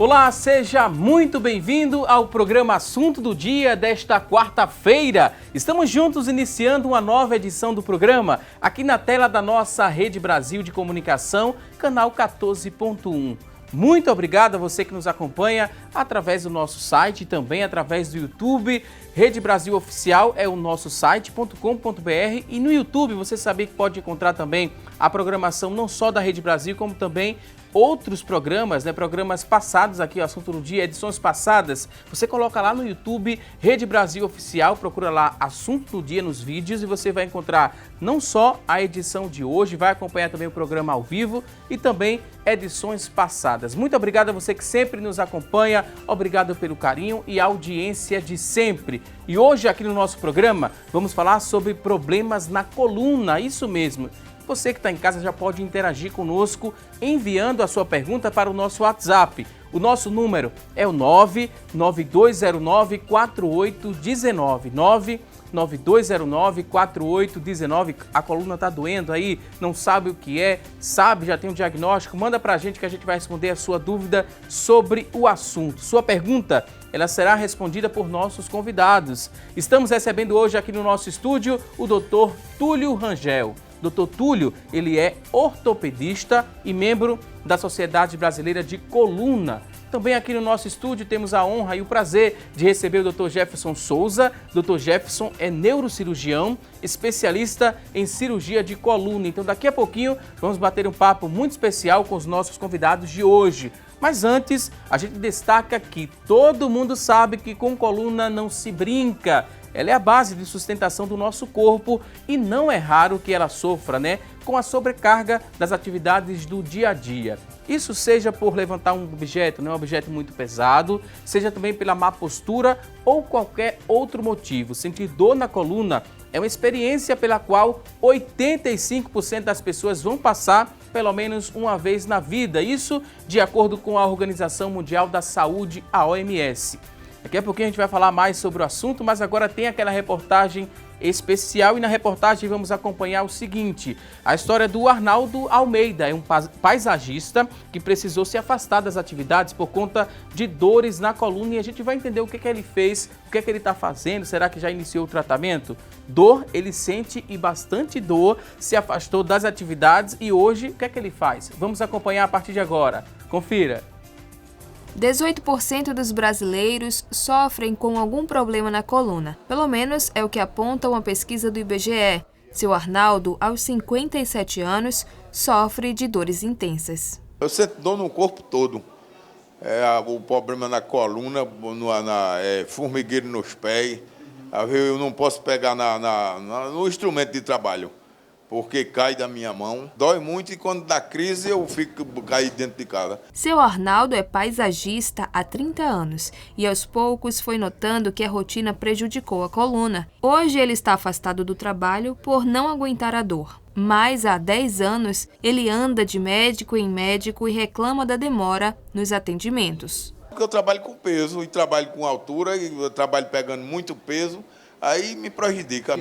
Olá, seja muito bem-vindo ao programa Assunto do Dia desta quarta-feira. Estamos juntos iniciando uma nova edição do programa aqui na tela da nossa Rede Brasil de Comunicação, canal 14.1. Muito obrigado a você que nos acompanha através do nosso site e também através do YouTube. Rede Brasil Oficial é o nosso site.com.br e no YouTube você sabia que pode encontrar também a programação não só da Rede Brasil, como também outros programas, programas passados aqui, o Assunto do Dia, edições passadas. Você coloca lá no YouTube, Rede Brasil Oficial, procura lá Assunto do Dia nos vídeos e você vai encontrar não só a edição de hoje, vai acompanhar também o programa ao vivo e também edições passadas. Muito obrigado a você que sempre nos acompanha, obrigado pelo carinho e audiência de sempre. E hoje aqui no nosso programa vamos falar sobre problemas na coluna, isso mesmo. Você que está em casa já pode interagir conosco enviando a sua pergunta para o nosso WhatsApp. O nosso número é o 99209-4819. 99209-4819. A coluna está doendo aí, não sabe o que é, sabe, já tem um diagnóstico, manda para a gente que a gente vai responder a sua dúvida sobre o assunto. Sua pergunta, ela será respondida por nossos convidados. Estamos recebendo hoje aqui no nosso estúdio o Dr. Túlio Rangel. Dr. Túlio, ele é ortopedista e membro da Sociedade Brasileira de Coluna. Também aqui no nosso estúdio temos a honra e o prazer de receber o Dr. Jefferson Souza. Dr. Jefferson é neurocirurgião, especialista em cirurgia de coluna. Então daqui a pouquinho vamos bater um papo muito especial com os nossos convidados de hoje. Mas antes, a gente destaca que todo mundo sabe que com coluna não se brinca. Ela é a base de sustentação do nosso corpo e não é raro que ela sofra, com a sobrecarga das atividades do dia a dia. Isso seja por levantar um objeto, um objeto muito pesado, seja também pela má postura ou qualquer outro motivo. Sentir dor na coluna é uma experiência pela qual 85% das pessoas vão passar pelo menos uma vez na vida. Isso de acordo com a Organização Mundial da Saúde, a OMS. Daqui a pouquinho a gente vai falar mais sobre o assunto, mas agora tem aquela reportagem especial e na reportagem vamos acompanhar o seguinte: a história do Arnaldo Almeida, é um paisagista que precisou se afastar das atividades por conta de dores na coluna e a gente vai entender o que ele fez, o que ele está fazendo, será que já iniciou o tratamento? Dor, ele sente e bastante dor, se afastou das atividades e hoje o que ele faz? Vamos acompanhar a partir de agora. Confira! 18% dos brasileiros sofrem com algum problema na coluna. Pelo menos é o que aponta uma pesquisa do IBGE. Seu Arnaldo, aos 57 anos, sofre de dores intensas. Eu sinto dor no corpo todo. O problema na coluna, formigueiro nos pés. Eu não posso pegar no instrumento de trabalho, porque cai da minha mão. Dói muito e quando dá crise eu fico caído dentro de casa. Seu Arnaldo é paisagista há 30 anos e aos poucos foi notando que a rotina prejudicou a coluna. Hoje ele está afastado do trabalho por não aguentar a dor. Mas há 10 anos ele anda de médico em médico e reclama da demora nos atendimentos. Porque eu trabalho com peso e trabalho com altura e eu trabalho pegando muito peso. Aí me prejudica.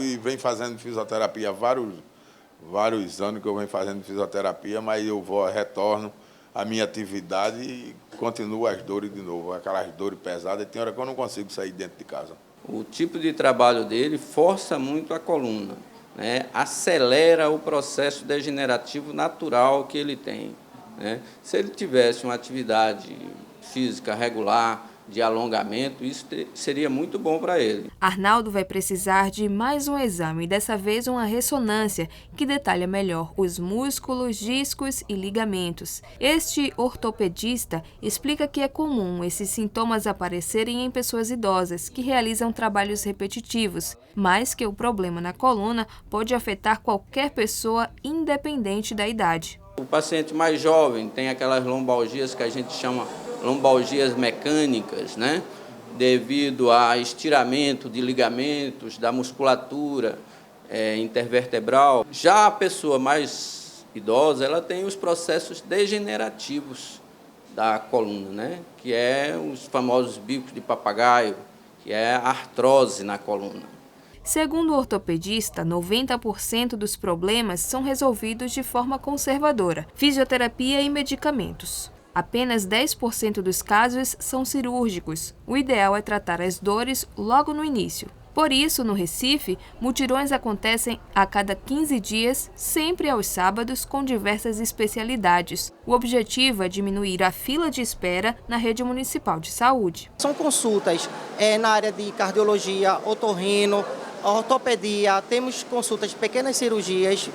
E vem fazendo fisioterapia há vários anos que eu venho fazendo fisioterapia, mas eu retorno à minha atividade e continuo as dores de novo, aquelas dores pesadas, e tem hora que eu não consigo sair dentro de casa. O tipo de trabalho dele força muito a coluna, acelera o processo degenerativo natural que ele tem. Se ele tivesse uma atividade física regular, de alongamento, isso seria muito bom para ele. Arnaldo vai precisar de mais um exame, dessa vez uma ressonância, que detalha melhor os músculos, discos e ligamentos. Este ortopedista explica que é comum esses sintomas aparecerem em pessoas idosas que realizam trabalhos repetitivos, mas que o problema na coluna pode afetar qualquer pessoa, independente da idade. O paciente mais jovem tem aquelas lombalgias que a gente chama lombalgias mecânicas, devido a estiramento de ligamentos, da musculatura intervertebral. Já a pessoa mais idosa, ela tem os processos degenerativos da coluna, que é os famosos bicos de papagaio, que é a artrose na coluna. Segundo o ortopedista, 90% dos problemas são resolvidos de forma conservadora, fisioterapia e medicamentos. Apenas 10% dos casos são cirúrgicos. O ideal é tratar as dores logo no início. Por isso, no Recife, mutirões acontecem a cada 15 dias, sempre aos sábados, com diversas especialidades. O objetivo é diminuir a fila de espera na rede municipal de saúde. São consultas na área de cardiologia, otorrino, ortopedia, temos consultas de pequenas cirurgias,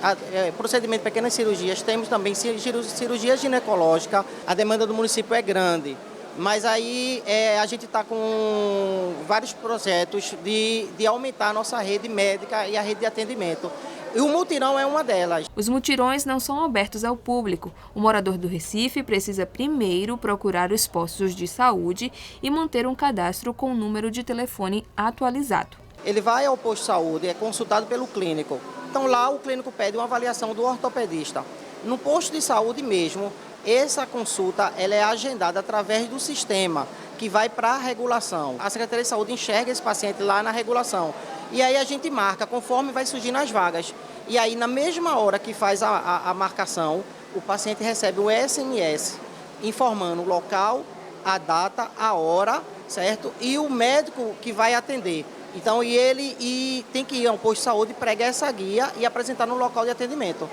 procedimento de pequenas cirurgias, temos também cirurgia ginecológica. A demanda do município é grande. Mas aí a gente está com vários projetos de aumentar a nossa rede médica e a rede de atendimento. E o mutirão é uma delas. Os mutirões não são abertos ao público. O morador do Recife precisa primeiro procurar os postos de saúde e manter um cadastro com o número de telefone atualizado. Ele vai ao posto de saúde, é consultado pelo clínico. Então lá o clínico pede uma avaliação do ortopedista. No posto de saúde mesmo, essa consulta ela é agendada através do sistema que vai para a regulação. A Secretaria de Saúde enxerga esse paciente lá na regulação. E aí a gente marca conforme vai surgindo as vagas. E aí na mesma hora que faz a marcação, o paciente recebe o SMS informando o local, a data, a hora, certo? E o médico que vai atender. Então ele tem que ir ao posto de saúde, pregar essa guia e apresentar no local de atendimento.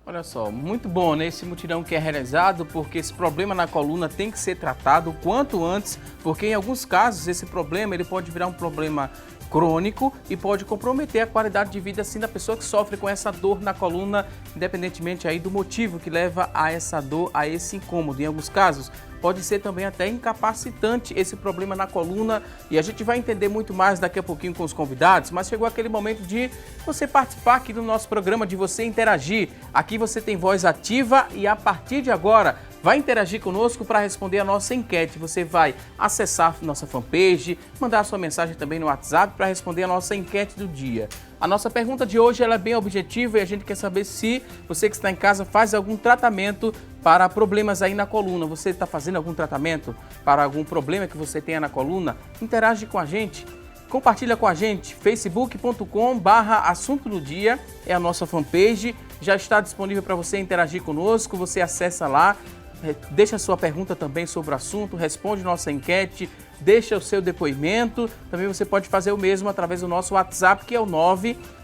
Olha só, muito bom, né, esse mutirão que é realizado, porque esse problema na coluna tem que ser tratado o quanto antes, porque em alguns casos esse problema ele pode virar um problema crônico e pode comprometer a qualidade de vida assim da pessoa que sofre com essa dor na coluna, independentemente aí do motivo que leva a essa dor, a esse incômodo. Em alguns casos pode ser também até incapacitante esse problema na coluna e a gente vai entender muito mais daqui a pouquinho com os convidados, mas chegou aquele momento de você participar aqui do nosso programa, de você interagir. Aqui você tem voz ativa e a partir de agora vai interagir conosco para responder a nossa enquete. Você vai acessar nossa fanpage, mandar sua mensagem também no WhatsApp para responder a nossa enquete do dia. A nossa pergunta de hoje ela é bem objetiva e a gente quer saber se você que está em casa faz algum tratamento para problemas aí na coluna. Você está fazendo algum tratamento para algum problema que você tenha na coluna? Interage com a gente. Compartilha com a gente, facebook.com/assunto do dia é a nossa fanpage, já está disponível para você interagir conosco, você acessa lá, deixa a sua pergunta também sobre o assunto, responde nossa enquete, deixa o seu depoimento, também você pode fazer o mesmo através do nosso WhatsApp, que é o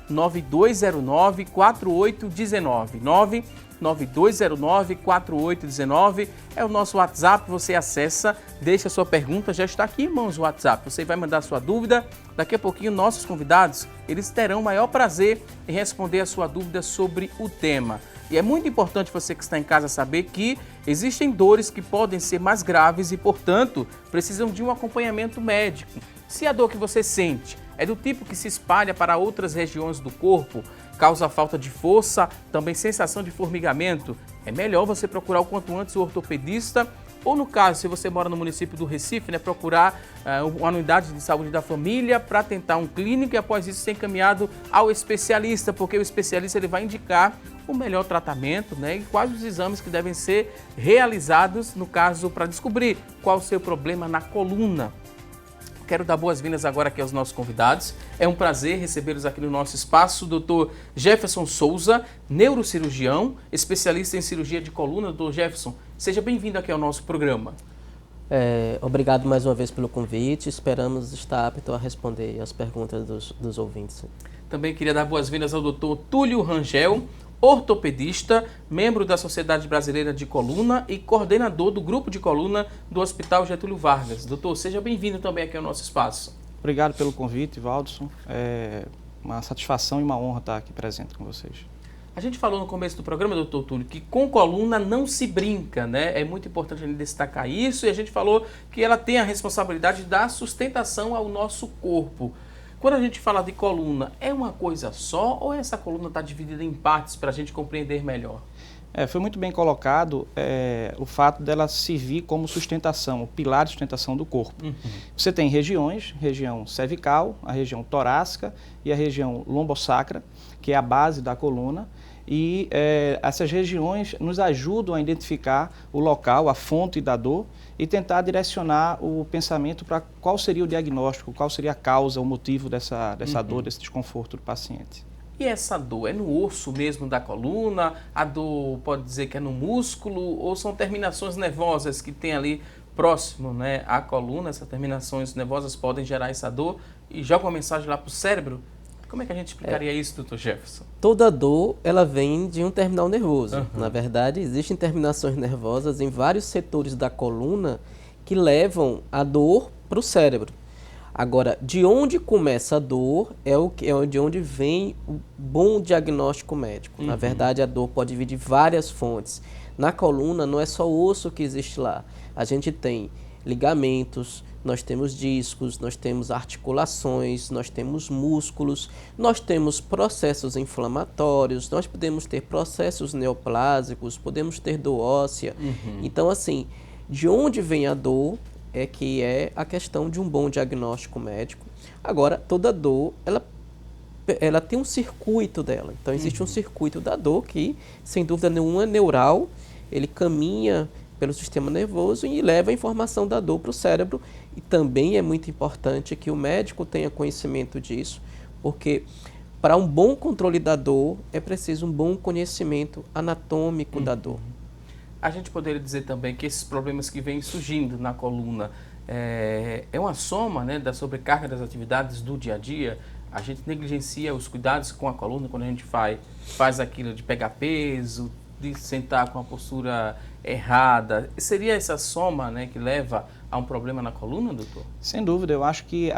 99209-4819, 99209-4819 é o nosso WhatsApp, você acessa, deixa a sua pergunta, já está aqui em mãos o WhatsApp, você vai mandar a sua dúvida, daqui a pouquinho nossos convidados, eles terão o maior prazer em responder a sua dúvida sobre o tema. E é muito importante você que está em casa saber que existem dores que podem ser mais graves e, portanto, precisam de um acompanhamento médico. Se a dor que você sente é do tipo que se espalha para outras regiões do corpo, causa falta de força, também sensação de formigamento, é melhor você procurar o quanto antes o ortopedista ou, no caso, se você mora no município do Recife, procurar uma unidade de saúde da família para tentar um clínico e, após isso, ser encaminhado ao especialista, porque o especialista ele vai indicar o melhor tratamento, e quais os exames que devem ser realizados, no caso, para descobrir qual o seu problema na coluna. Quero dar boas-vindas agora aqui aos nossos convidados. É um prazer recebê-los aqui no nosso espaço. Dr. Jefferson Souza, neurocirurgião, especialista em cirurgia de coluna. Dr. Jefferson, seja bem-vindo aqui ao nosso programa. Obrigado mais uma vez pelo convite. Esperamos estar apto a responder as perguntas dos ouvintes. Também queria dar boas-vindas ao Dr. Túlio Rangel, ortopedista, membro da Sociedade Brasileira de Coluna e coordenador do Grupo de Coluna do Hospital Getúlio Vargas. Doutor, seja bem-vindo também aqui ao nosso espaço. Obrigado pelo convite, Valdson. É uma satisfação e uma honra estar aqui presente com vocês. A gente falou no começo do programa, doutor Túlio, que com coluna não se brinca, É muito importante a gente destacar isso e a gente falou que ela tem a responsabilidade de dar sustentação ao nosso corpo. Quando a gente fala de coluna, é uma coisa só ou essa coluna está dividida em partes para a gente compreender melhor? Foi muito bem colocado o fato dela servir como sustentação, o pilar de sustentação do corpo. Uhum. Você tem regiões, região cervical, a região torácica e a região lombosacra, que é a base da coluna. E essas regiões nos ajudam a identificar o local, a fonte da dor e tentar direcionar o pensamento para qual seria o diagnóstico, qual seria a causa, o motivo dessa dor, desse desconforto do paciente. E essa dor é no osso mesmo da coluna? A dor pode dizer que é no músculo? Ou são terminações nervosas que tem ali próximo, né, à coluna? Essas terminações nervosas podem gerar essa dor e joga uma mensagem lá para o cérebro? Como é que a gente explicaria isso, Dr. Jefferson? Toda dor, ela vem de um terminal nervoso. Uhum. Na verdade, existem terminações nervosas em vários setores da coluna que levam a dor para o cérebro. Agora, de onde começa a dor é de onde vem o bom diagnóstico médico. Na verdade, a dor pode vir de várias fontes. Na coluna, não é só o osso que existe lá. A gente tem ligamentos, nós temos discos, nós temos articulações, nós temos músculos, nós temos processos inflamatórios, nós podemos ter processos neoplásicos, podemos ter dor óssea. Então, assim, de onde vem a dor é que é a questão de um bom diagnóstico médico. Agora, toda dor, ela tem um circuito dela. Então, existe um circuito da dor que, sem dúvida nenhuma, é neural, ele caminha pelo sistema nervoso e leva a informação da dor para o cérebro. E também é muito importante que o médico tenha conhecimento disso, porque para um bom controle da dor é preciso um bom conhecimento anatômico da dor. A gente poderia dizer também que esses problemas que vêm surgindo na coluna é uma soma, né, da sobrecarga das atividades do dia a dia. A gente negligencia os cuidados com a coluna quando a gente faz aquilo de pegar peso, de sentar com a postura errada. Seria essa soma, né, que leva a um problema na coluna, doutor? Sem dúvida, eu acho que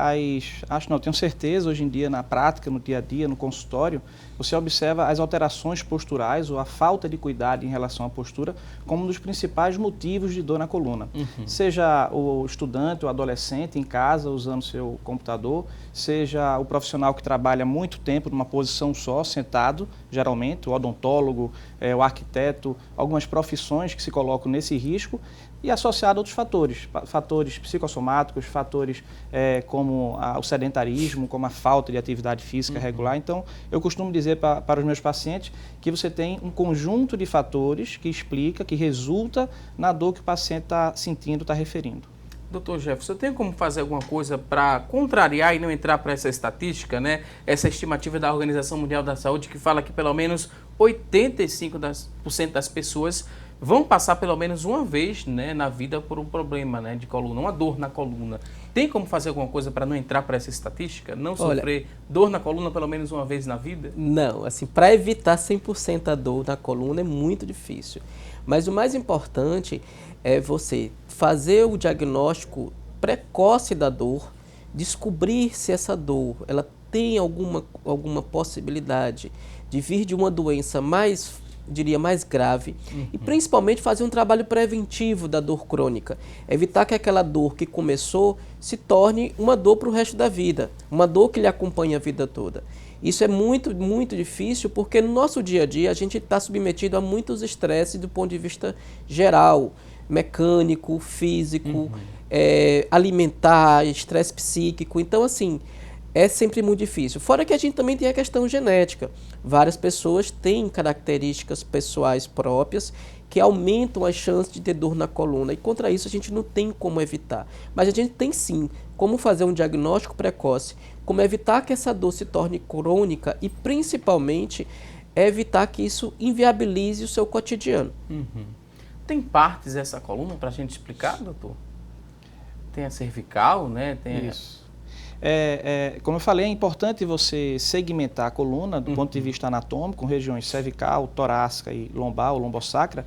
tenho certeza, hoje em dia, na prática, no dia a dia, no consultório, você observa as alterações posturais ou a falta de cuidado em relação à postura como um dos principais motivos de dor na coluna. Seja o estudante, o adolescente em casa usando seu computador, seja o profissional que trabalha muito tempo numa posição só, sentado, geralmente, o odontólogo, o arquiteto, algumas profissões que se colocam nesse risco, e associado a outros fatores psicossomáticos, fatores como o sedentarismo, como a falta de atividade física regular. Então, eu costumo dizer para os meus pacientes que você tem um conjunto de fatores que explica, que resulta na dor que o paciente está sentindo, está referindo. Doutor Jefferson, eu tenho como fazer alguma coisa para contrariar e não entrar para essa estatística, né? Essa estimativa da Organização Mundial da Saúde que fala que pelo menos 85% das pessoas vão passar pelo menos uma vez, né, na vida por um problema, né, de coluna, uma dor na coluna. Tem como fazer alguma coisa para não entrar para essa estatística? Não sofrer dor na coluna pelo menos uma vez na vida? Não, assim, para evitar 100% a dor na coluna é muito difícil. Mas o mais importante é você fazer o diagnóstico precoce da dor, descobrir se essa dor ela tem alguma possibilidade de vir de uma doença mais grave, e principalmente fazer um trabalho preventivo da dor crônica, evitar que aquela dor que começou se torne uma dor para o resto da vida, uma dor que lhe acompanha a vida toda. Isso é muito, muito difícil porque no nosso dia a dia a gente está submetido a muitos estresses do ponto de vista geral, mecânico, físico, alimentar, estresse psíquico. Então, assim, é sempre muito difícil. Fora que a gente também tem a questão genética. Várias pessoas têm características pessoais próprias que aumentam as chances de ter dor na coluna. E contra isso a gente não tem como evitar. Mas a gente tem sim como fazer um diagnóstico precoce, como evitar que essa dor se torne crônica e principalmente evitar que isso inviabilize o seu cotidiano. Tem partes dessa coluna para a gente explicar, doutor? Tem a cervical, né? Tem Isso. Como eu falei, é importante você segmentar a coluna do ponto de vista anatômico, com regiões cervical, torácica e lombar ou lombosacra,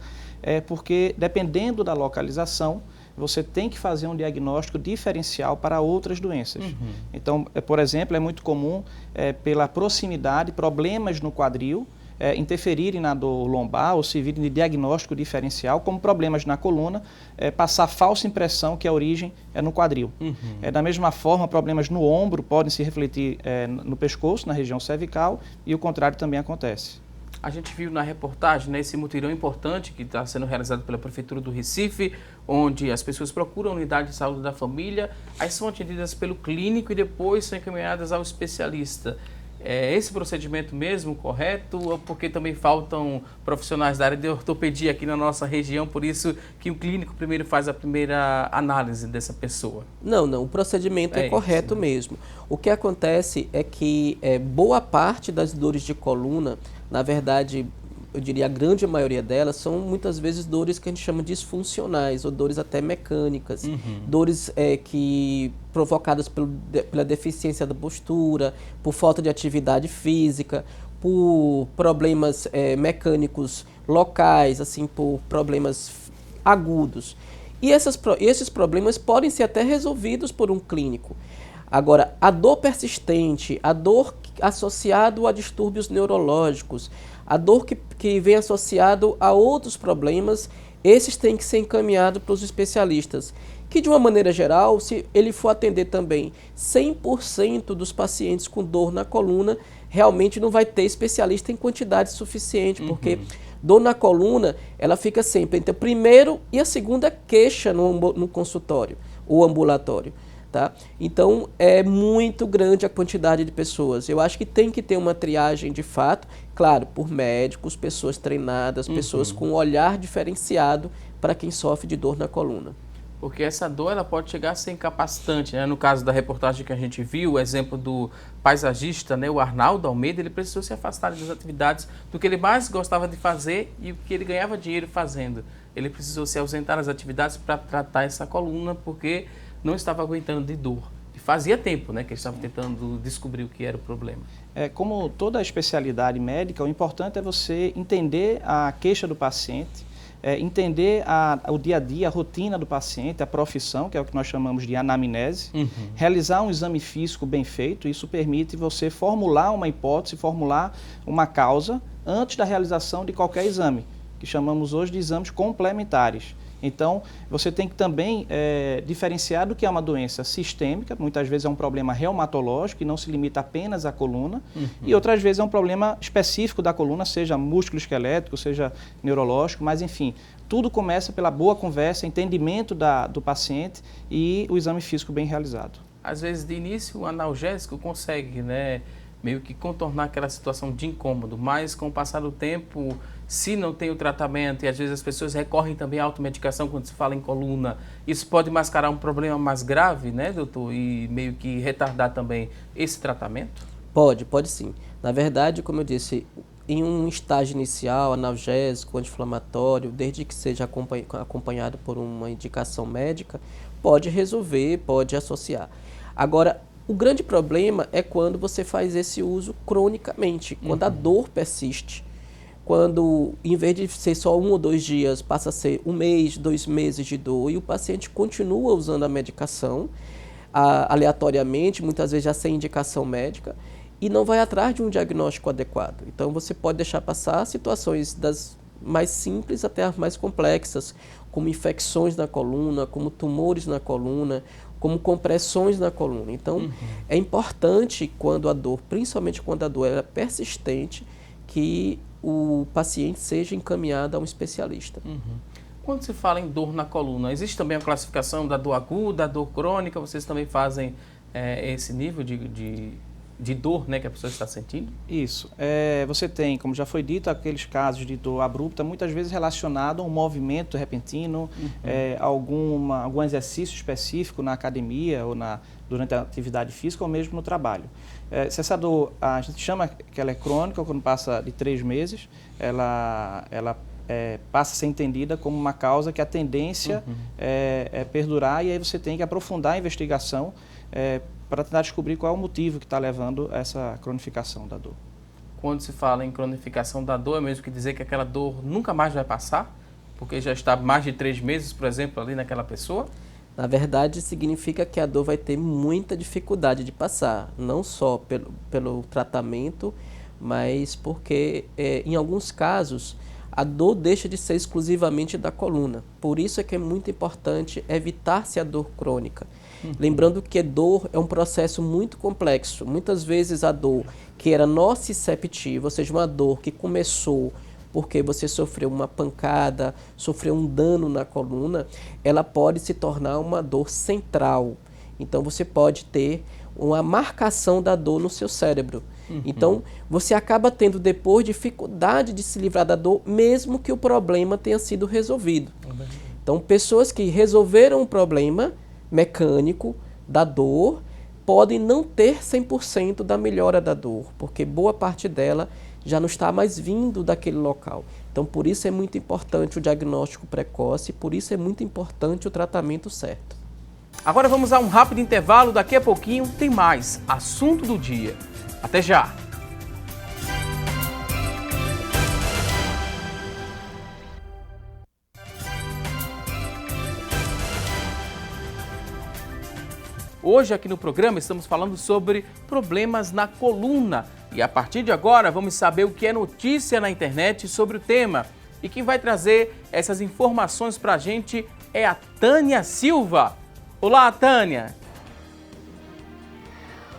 porque dependendo da localização, você tem que fazer um diagnóstico diferencial para outras doenças. Então, por exemplo, é muito comum, pela proximidade, problemas no quadril, interferirem na dor lombar ou servirem de diagnóstico diferencial, como problemas na coluna, passar falsa impressão que a origem é no quadril. Da mesma forma, problemas no ombro podem se refletir no pescoço, na região cervical, e o contrário também acontece. A gente viu na reportagem, né, esse mutirão importante que está sendo realizado pela Prefeitura do Recife, onde as pessoas procuram a unidade de saúde da família, aí são atendidas pelo clínico e depois são encaminhadas ao especialista. É esse procedimento mesmo correto ou porque também faltam profissionais da área de ortopedia aqui na nossa região, por isso que o clínico primeiro faz a primeira análise dessa pessoa? Não, o procedimento é correto mesmo. O que acontece é que boa parte das dores de coluna, na verdade, eu diria a grande maioria delas, são muitas vezes dores que a gente chama disfuncionais, ou dores até mecânicas, dores provocadas pela deficiência da postura, por falta de atividade física, por problemas mecânicos locais, assim, por problemas agudos. E esses problemas podem ser até resolvidos por um clínico. Agora, a dor persistente, a dor associada a distúrbios neurológicos, a dor que vem associado a outros problemas, esses têm que ser encaminhados para os especialistas. Que, de uma maneira geral, se ele for atender também 100% dos pacientes com dor na coluna, realmente não vai ter especialista em quantidade suficiente, porque dor na coluna, ela fica sempre entre a primeira e a segunda queixa no consultório ou ambulatório. Tá? Então, é muito grande a quantidade de pessoas. Eu acho que tem que ter uma triagem de fato, claro, por médicos, pessoas treinadas, pessoas com um olhar diferenciado para quem sofre de dor na coluna. Porque essa dor ela pode chegar a ser incapacitante, né? No caso da reportagem que a gente viu, o exemplo do paisagista, né, o Arnaldo Almeida, ele precisou se afastar das atividades do que ele mais gostava de fazer e o que ele ganhava dinheiro fazendo. Ele precisou se ausentar das atividades para tratar essa coluna, porque não estava aguentando de dor. E fazia tempo, né, que ele estava tentando descobrir o que era o problema. Como toda especialidade médica, o importante é você entender a queixa do paciente, entender o dia a dia, a rotina do paciente, a profissão, que é o que nós chamamos de anamnese, realizar um exame físico bem feito. Isso permite você formular uma hipótese, formular uma causa antes da realização de qualquer exame, que chamamos hoje de exames complementares. Então, você tem que também diferenciar do que é uma doença sistêmica, muitas vezes é um problema reumatológico, que não se limita apenas à coluna, e outras vezes é um problema específico da coluna, seja músculo-esquelético, seja neurológico, mas enfim, tudo começa pela boa conversa, entendimento do paciente e o exame físico bem realizado. Às vezes, de início, o analgésico consegue, né, meio que contornar aquela situação de incômodo, mas com o passar do tempo, se não tem o tratamento, e às vezes as pessoas recorrem também à automedicação quando se fala em coluna, isso pode mascarar um problema mais grave, né, doutor? E meio que retardar também esse tratamento? Pode sim. Na verdade, como eu disse, em um estágio inicial, analgésico, anti-inflamatório, desde que seja acompanhado por uma indicação médica, pode resolver, pode associar. Agora, o grande problema é quando você faz esse uso cronicamente, quando a dor persiste. Quando, em vez de ser só 1 ou 2 dias, passa a ser 1 mês, 2 meses de dor, e o paciente continua usando a medicação aleatoriamente, muitas vezes já sem indicação médica, e não vai atrás de um diagnóstico adequado. Então, você pode deixar passar situações das mais simples até as mais complexas, como infecções na coluna, como tumores na coluna, como compressões na coluna. Então, é importante quando a dor, principalmente quando a dor é persistente, que o paciente seja encaminhado a um especialista. Quando se fala em dor na coluna, existe também a classificação da dor aguda, da dor crônica? Vocês também fazem esse nível de dor, né, que a pessoa está sentindo? Isso. Você tem, como já foi dito, aqueles casos de dor abrupta, muitas vezes relacionado a um movimento repentino, algum exercício específico na academia ou durante a atividade física ou mesmo no trabalho. Se essa dor, a gente chama que ela é crônica, quando passa de 3 meses, ela passa a ser entendida como uma causa que a tendência é perdurar, e aí você tem que aprofundar a investigação para tentar descobrir qual é o motivo que está levando a essa cronificação da dor. Quando se fala em cronificação da dor, é mesmo que dizer que aquela dor nunca mais vai passar? Porque já está mais de 3 meses, por exemplo, ali naquela pessoa? Na verdade, significa que a dor vai ter muita dificuldade de passar, não só pelo tratamento, mas porque, em alguns casos, a dor deixa de ser exclusivamente da coluna. Por isso é que é muito importante evitar-se a dor crônica. Lembrando que dor é um processo muito complexo. Muitas vezes a dor que era nociceptiva, ou seja, uma dor que começou porque você sofreu uma pancada, sofreu um dano na coluna, ela pode se tornar uma dor central. Então você pode ter uma marcação da dor no seu cérebro. Então, você acaba tendo depois dificuldade de se livrar da dor, mesmo que o problema tenha sido resolvido. Então, pessoas que resolveram o problema mecânico da dor podem não ter 100% da melhora da dor, porque boa parte dela já não está mais vindo daquele local. Então, por isso é muito importante o diagnóstico precoce, por isso é muito importante o tratamento certo. Agora vamos a um rápido intervalo, daqui a pouquinho tem mais assunto do dia. Até já! Hoje aqui no programa estamos falando sobre problemas na coluna e a partir de agora vamos saber o que é notícia na internet sobre o tema. E quem vai trazer essas informações para a gente é a Tânia Silva. Olá, Tânia!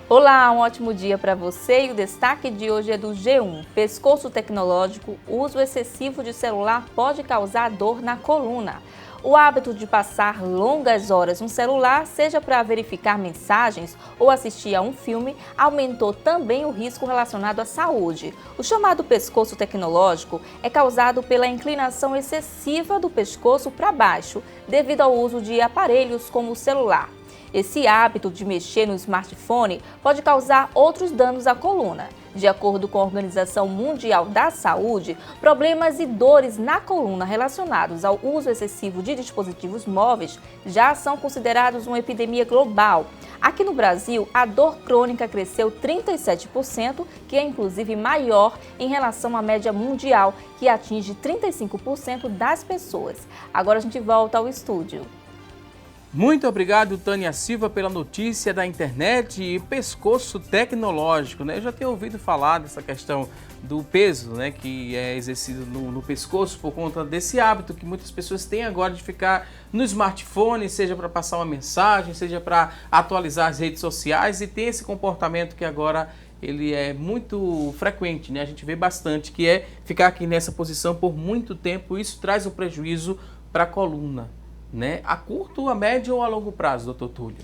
Olá, um ótimo dia para você e o destaque de hoje é do G1. Pescoço tecnológico, uso excessivo de celular pode causar dor na coluna. O hábito de passar longas horas no celular, seja para verificar mensagens ou assistir a um filme, aumentou também o risco relacionado à saúde. O chamado pescoço tecnológico é causado pela inclinação excessiva do pescoço para baixo, devido ao uso de aparelhos como o celular. Esse hábito de mexer no smartphone pode causar outros danos à coluna. De acordo com a Organização Mundial da Saúde, problemas e dores na coluna relacionados ao uso excessivo de dispositivos móveis já são considerados uma epidemia global. Aqui no Brasil, a dor crônica cresceu 37%, que é inclusive maior em relação à média mundial, que atinge 35% das pessoas. Agora a gente volta ao estúdio. Muito obrigado, Tânia Silva, pela notícia da internet e pescoço tecnológico, né? Eu já tenho ouvido falar dessa questão do peso, né, que é exercido no pescoço por conta desse hábito que muitas pessoas têm agora de ficar no smartphone, seja para passar uma mensagem, seja para atualizar as redes sociais, e tem esse comportamento que agora ele é muito frequente, né? A gente vê bastante, que é ficar aqui nessa posição por muito tempo. Isso traz um prejuízo para a coluna, né? A curto, a médio ou a longo prazo, doutor Túlio?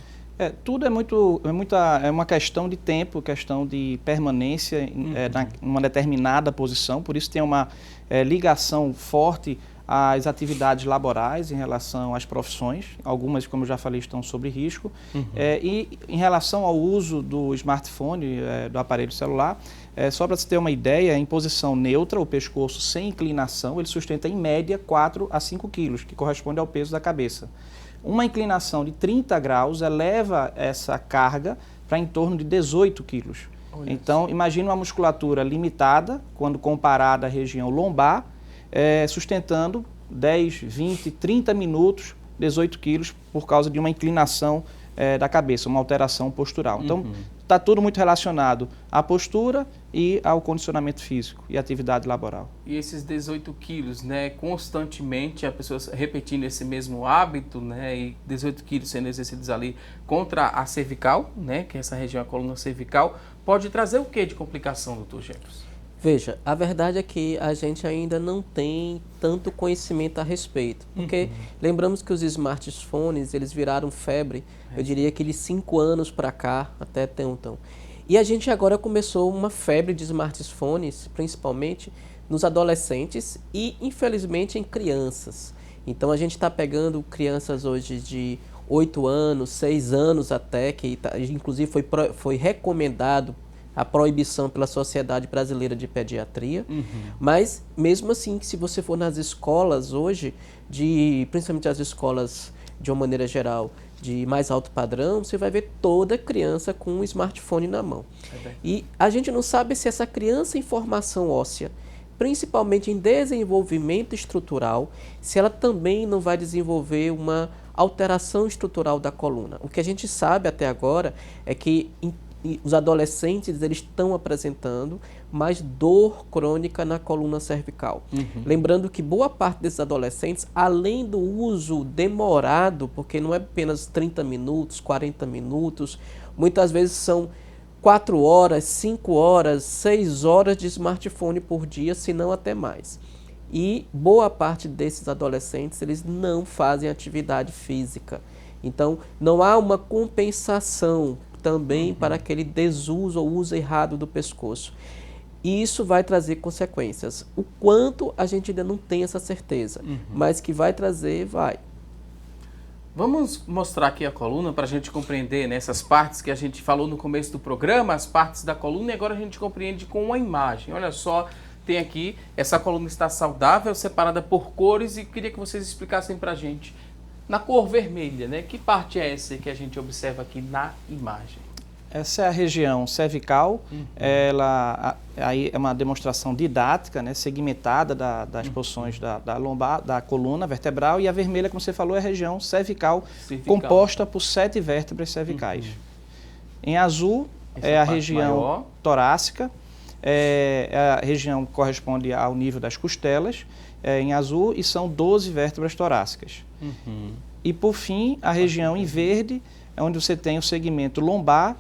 Tudo é uma questão de tempo, questão de permanência em uma determinada posição, por isso tem uma ligação forte às atividades laborais em relação às profissões, algumas, como eu já falei, estão sob risco, e em relação ao uso do smartphone, do aparelho celular, só para você ter uma ideia, em posição neutra, o pescoço sem inclinação, ele sustenta em média 4 a 5 quilos, que corresponde ao peso da cabeça. Uma inclinação de 30 graus eleva essa carga para em torno de 18 quilos. Então, imagine uma musculatura limitada, quando comparada à região lombar, sustentando 10, 20, 30 minutos, 18 quilos, por causa de uma inclinação da cabeça, uma alteração postural. Então, está tudo muito relacionado à postura e ao condicionamento físico e atividade laboral. E esses 18 quilos, né, constantemente a pessoa repetindo esse mesmo hábito, né, e 18 quilos sendo exercidos ali contra a cervical, né, que é essa região, a coluna cervical, pode trazer o que de complicação, doutor Jefferson? Veja, a verdade é que a gente ainda não tem tanto conhecimento a respeito, porque lembramos que os smartphones, eles viraram febre, eu diria que de 5 anos para cá, até então. E a gente agora começou uma febre de smartphones, principalmente nos adolescentes e, infelizmente, em crianças. Então, a gente está pegando crianças hoje de 8 anos, 6 anos até, que inclusive foi recomendado a proibição pela Sociedade Brasileira de Pediatria, mas mesmo assim, se você for nas escolas hoje, principalmente as escolas de uma maneira geral, de mais alto padrão, você vai ver toda criança com um smartphone na mão. E a gente não sabe se essa criança em formação óssea, principalmente em desenvolvimento estrutural, se ela também não vai desenvolver uma alteração estrutural da coluna. O que a gente sabe até agora é que os adolescentes eles estão apresentando mais dor crônica na coluna cervical. Lembrando que boa parte desses adolescentes, além do uso demorado, porque não é apenas 30 minutos, 40 minutos, muitas vezes são 4 horas, 5 horas, 6 horas de smartphone por dia, se não até mais. E boa parte desses adolescentes, eles não fazem atividade física. Então, não há uma compensação também para aquele desuso ou uso errado do pescoço. E isso vai trazer consequências. O quanto a gente ainda não tem essa certeza, mas que vai trazer, vai. Vamos mostrar aqui a coluna para a gente compreender, né, essas partes que a gente falou no começo do programa, as partes da coluna, e agora a gente compreende com uma imagem. Olha só, tem aqui, essa coluna está saudável, separada por cores, e queria que vocês explicassem para a gente. Na cor vermelha, né, que parte é essa que a gente observa aqui na imagem? Essa é a região cervical, ela aí é uma demonstração didática, né, segmentada das posições da lombar, da coluna vertebral, e a vermelha, como você falou, é a região cervical. Composta por 7 vértebras cervicais. Em azul é a região maior, torácica, a região que corresponde ao nível das costelas, em azul, e são 12 vértebras torácicas. E por fim, a região em verde, é onde você tem o segmento lombar,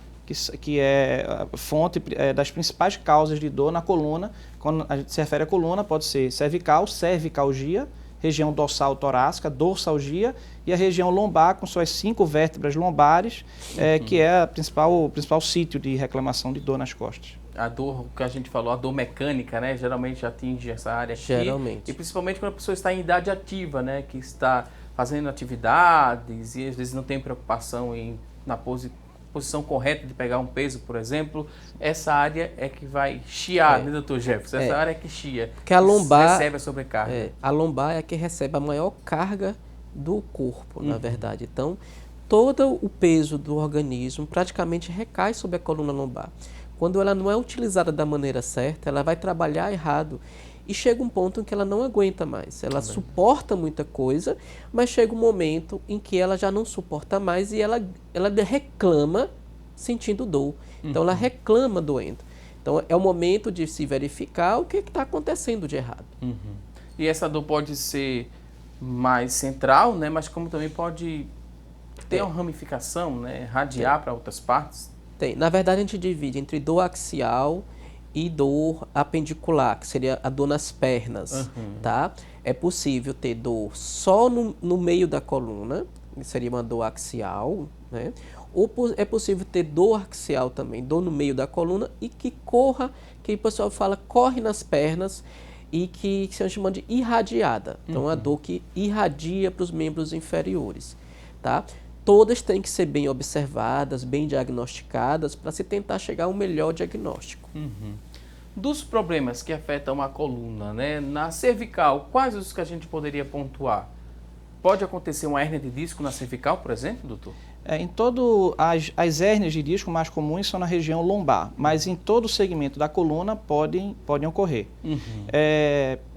que é a fonte das principais causas de dor na coluna. Quando a gente se refere à coluna, pode ser cervical, cervicalgia, região dorsal torácica, dorsalgia, e a região lombar, com suas 5 vértebras lombares, que é o principal sítio de reclamação de dor nas costas. A dor que a gente falou, a dor mecânica, né, geralmente atinge essa área aqui. Geralmente. E principalmente quando a pessoa está em idade ativa, né, que está fazendo atividades e às vezes não tem preocupação na posição correta de pegar um peso, por exemplo, essa área é que vai chiar, né, doutor Jefferson? Essa área é que chia, que a lombar recebe a sobrecarga. A lombar é a que recebe a maior carga do corpo, na verdade. Então, todo o peso do organismo praticamente recai sobre a coluna lombar. Quando ela não é utilizada da maneira certa, ela vai trabalhar errado. E chega um ponto em que ela não aguenta mais. Ela suporta muita coisa, mas chega um momento em que ela já não suporta mais e ela reclama sentindo dor. Então ela reclama doendo. Então é o momento de se verificar o que está acontecendo de errado. E essa dor pode ser mais central, né? Mas como também pode ter uma ramificação, né? Radiar para outras partes. Tem. Na verdade a gente divide entre dor axial e dor apendicular, que seria a dor nas pernas, tá? É possível ter dor só no meio da coluna, que seria uma dor axial, né? Ou é possível ter dor axial também, dor no meio da coluna, e que o pessoal fala, corre nas pernas, e que se chama de irradiada. Então, a dor que irradia para os membros inferiores, tá? Todas têm que ser bem observadas, bem diagnosticadas, para se tentar chegar a um melhor diagnóstico. Dos problemas que afetam a coluna, né? Na cervical, quais os que a gente poderia pontuar? Pode acontecer uma hérnia de disco na cervical, por exemplo, doutor? As hérnias de disco mais comuns são na região lombar, mas em todo o segmento da coluna podem ocorrer.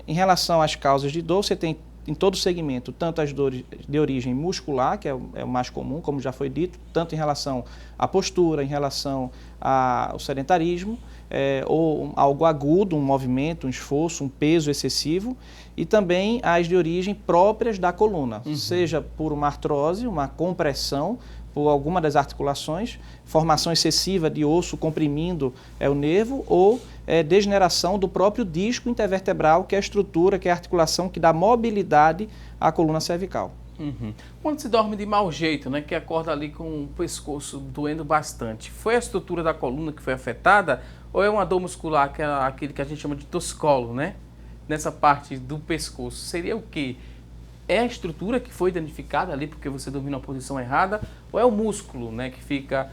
Em relação às causas de dor, você tem em todo o segmento, tanto as dores de origem muscular, que é o mais comum, como já foi dito, tanto em relação à postura, em relação ao sedentarismo, ou algo agudo, um movimento, um esforço, um peso excessivo, e também as de origem próprias da coluna, seja por uma artrose, uma compressão, por alguma das articulações, formação excessiva de osso comprimindo o nervo, ou degeneração do próprio disco intervertebral, que é a estrutura, que é a articulação que dá mobilidade à coluna cervical. Quando se dorme de mau jeito, né, que acorda ali com o pescoço doendo bastante, foi a estrutura da coluna que foi afetada, ou é uma dor muscular, que é aquele que a gente chama de toscolo, né? Nessa parte do pescoço, seria o quê? É a estrutura que foi danificada ali porque você dormiu na posição errada, ou é o músculo, né, que fica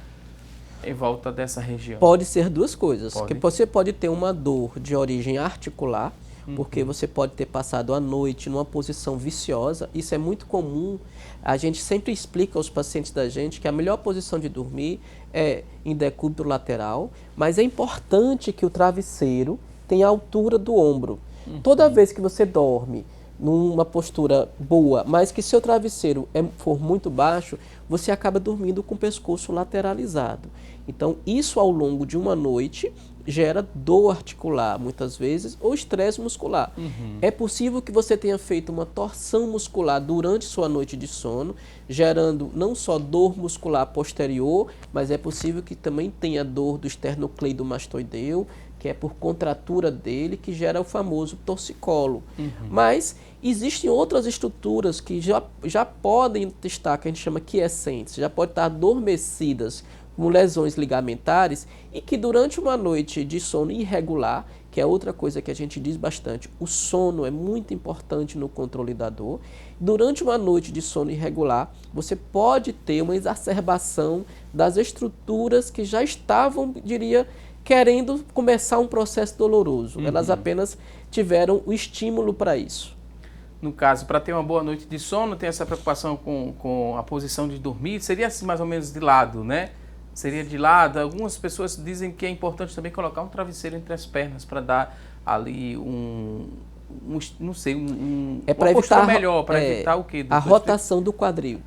em volta dessa região? Pode ser duas coisas. Que você pode ter uma dor de origem articular, porque você pode ter passado a noite numa posição viciosa. Isso é muito comum. A gente sempre explica aos pacientes da gente que a melhor posição de dormir é em decúbito lateral, mas é importante que o travesseiro tenha a altura do ombro. Toda vez que você dorme numa postura boa, mas que seu travesseiro for muito baixo, você acaba dormindo com o pescoço lateralizado. Então, isso ao longo de uma noite gera dor articular, muitas vezes, ou estresse muscular. É possível que você tenha feito uma torção muscular durante sua noite de sono, gerando não só dor muscular posterior, mas é possível que também tenha dor do esternocleidomastoideu, que é por contratura dele, que gera o famoso torcicolo. Mas existem outras estruturas que já podem estar, que a gente chama quiescentes, já podem estar adormecidas com lesões ligamentares e que durante uma noite de sono irregular, que é outra coisa que a gente diz bastante, o sono é muito importante no controle da dor. Durante uma noite de sono irregular, você pode ter uma exacerbação das estruturas que já estavam, diria, querendo começar um processo doloroso. Elas apenas tiveram o estímulo para isso. No caso, para ter uma boa noite de sono, tem essa preocupação com a posição de dormir, seria assim mais ou menos de lado, né? Seria de lado. Algumas pessoas dizem que é importante também colocar um travesseiro entre as pernas para dar ali não sei, uma postura melhor, para evitar o quê? A rotação do quadril.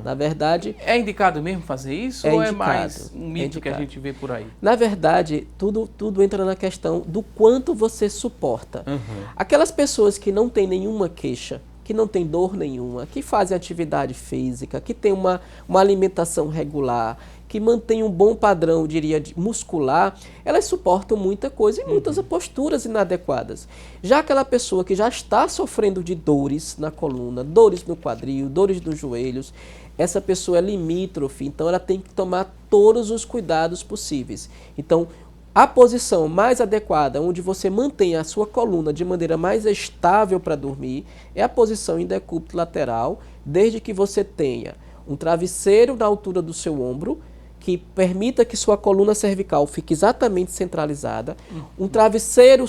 Na verdade... É indicado mesmo fazer isso ou é mais um mito que a gente vê por aí? Na verdade, tudo entra na questão do quanto você suporta. Aquelas pessoas que não têm nenhuma queixa, que não tem dor nenhuma, que fazem atividade física, que tem uma alimentação regular, que mantém um bom padrão, diria, muscular, elas suportam muita coisa e muitas posturas inadequadas. Já aquela pessoa que já está sofrendo de dores na coluna, dores no quadril, dores nos joelhos, essa pessoa é limítrofe, então ela tem que tomar todos os cuidados possíveis. Então, a posição mais adequada, onde você mantém a sua coluna de maneira mais estável para dormir, é a posição em decúbito lateral, desde que você tenha um travesseiro na altura do seu ombro, que permita que sua coluna cervical fique exatamente centralizada, um travesseiro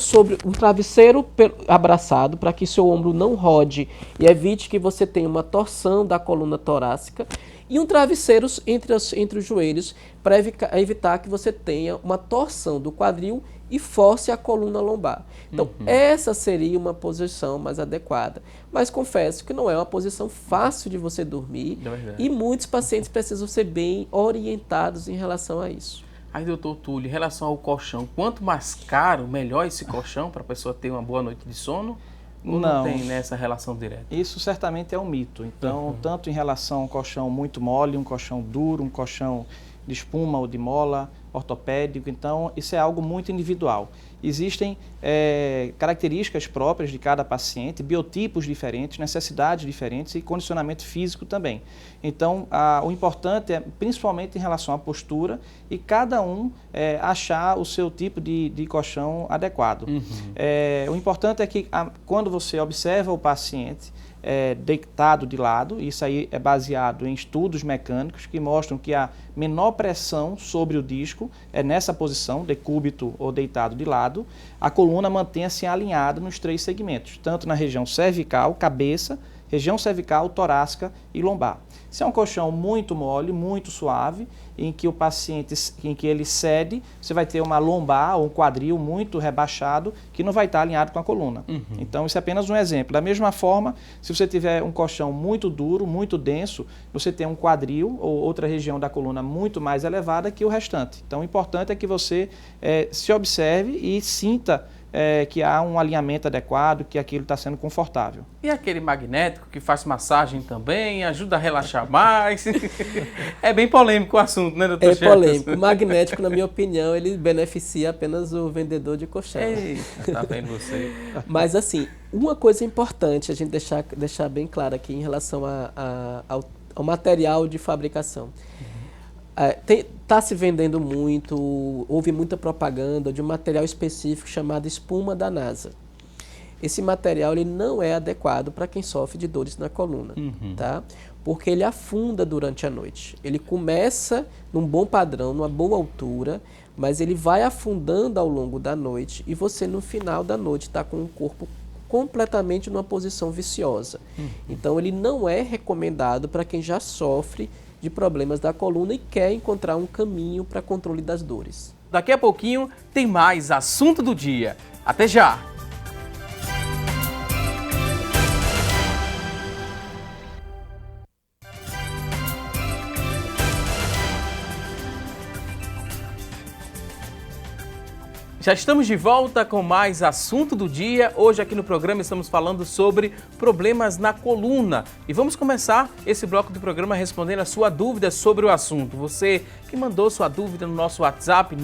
abraçado para que seu ombro não rode e evite que você tenha uma torção da coluna torácica, e um travesseiro entre os joelhos para evitar que você tenha uma torção do quadril e force a coluna lombar. Então, essa seria uma posição mais adequada. Mas confesso que não é uma posição fácil de você dormir e muitos pacientes precisam ser bem orientados em relação a isso. Aí, doutor Túlio, em relação ao colchão, quanto mais caro, melhor esse colchão para a pessoa ter uma boa noite de sono? Ou não tem nessa relação direta? Isso certamente é um mito. Então, tanto em relação a um colchão muito mole, um colchão duro, um colchão de espuma ou de mola, ortopédico, então isso é algo muito individual. Existem características próprias de cada paciente, biotipos diferentes, necessidades diferentes e condicionamento físico também. Então, o importante é, principalmente em relação à postura, e cada um achar o seu tipo de colchão adequado. O importante é que quando você observa o paciente deitado de lado, isso aí é baseado em estudos mecânicos que mostram que a menor pressão sobre o disco é nessa posição, decúbito ou deitado de lado, a coluna mantenha-se alinhada nos 3 segmentos, tanto na região cervical, cabeça, região cervical, torácica e lombar. Se é um colchão muito mole, muito suave, em que o paciente, em que ele cede, você vai ter uma lombar ou um quadril muito rebaixado que não vai estar alinhado com a coluna. Então, isso é apenas um exemplo. Da mesma forma, se você tiver um colchão muito duro, muito denso, você tem um quadril ou outra região da coluna muito mais elevada que o restante. Então, o importante é que você se observe e sinta que há um alinhamento adequado, que aquilo está sendo confortável. E aquele magnético que faz massagem também, ajuda a relaxar mais? É bem polêmico o assunto, né, doutor? É polêmico. O magnético, na minha opinião, ele beneficia apenas o vendedor de colchão. Eita, tá vendo você? Mas assim, uma coisa importante a gente deixar bem claro aqui em relação ao material de fabricação. Está se vendendo muito, houve muita propaganda de um material específico chamado espuma da NASA. Esse material ele não é adequado para quem sofre de dores na coluna, tá? Porque ele afunda durante a noite. Ele começa num bom padrão, numa boa altura, mas ele vai afundando ao longo da noite e você no final da noite está com o corpo completamente numa posição viciosa. Então ele não é recomendado para quem já sofre de problemas da coluna e quer encontrar um caminho para controle das dores. Daqui a pouquinho tem mais assunto do dia. Até já! Já estamos de volta com mais assunto do dia. Hoje aqui no programa estamos falando sobre problemas na coluna. E vamos começar esse bloco do programa respondendo a sua dúvida sobre o assunto. Você que mandou sua dúvida no nosso WhatsApp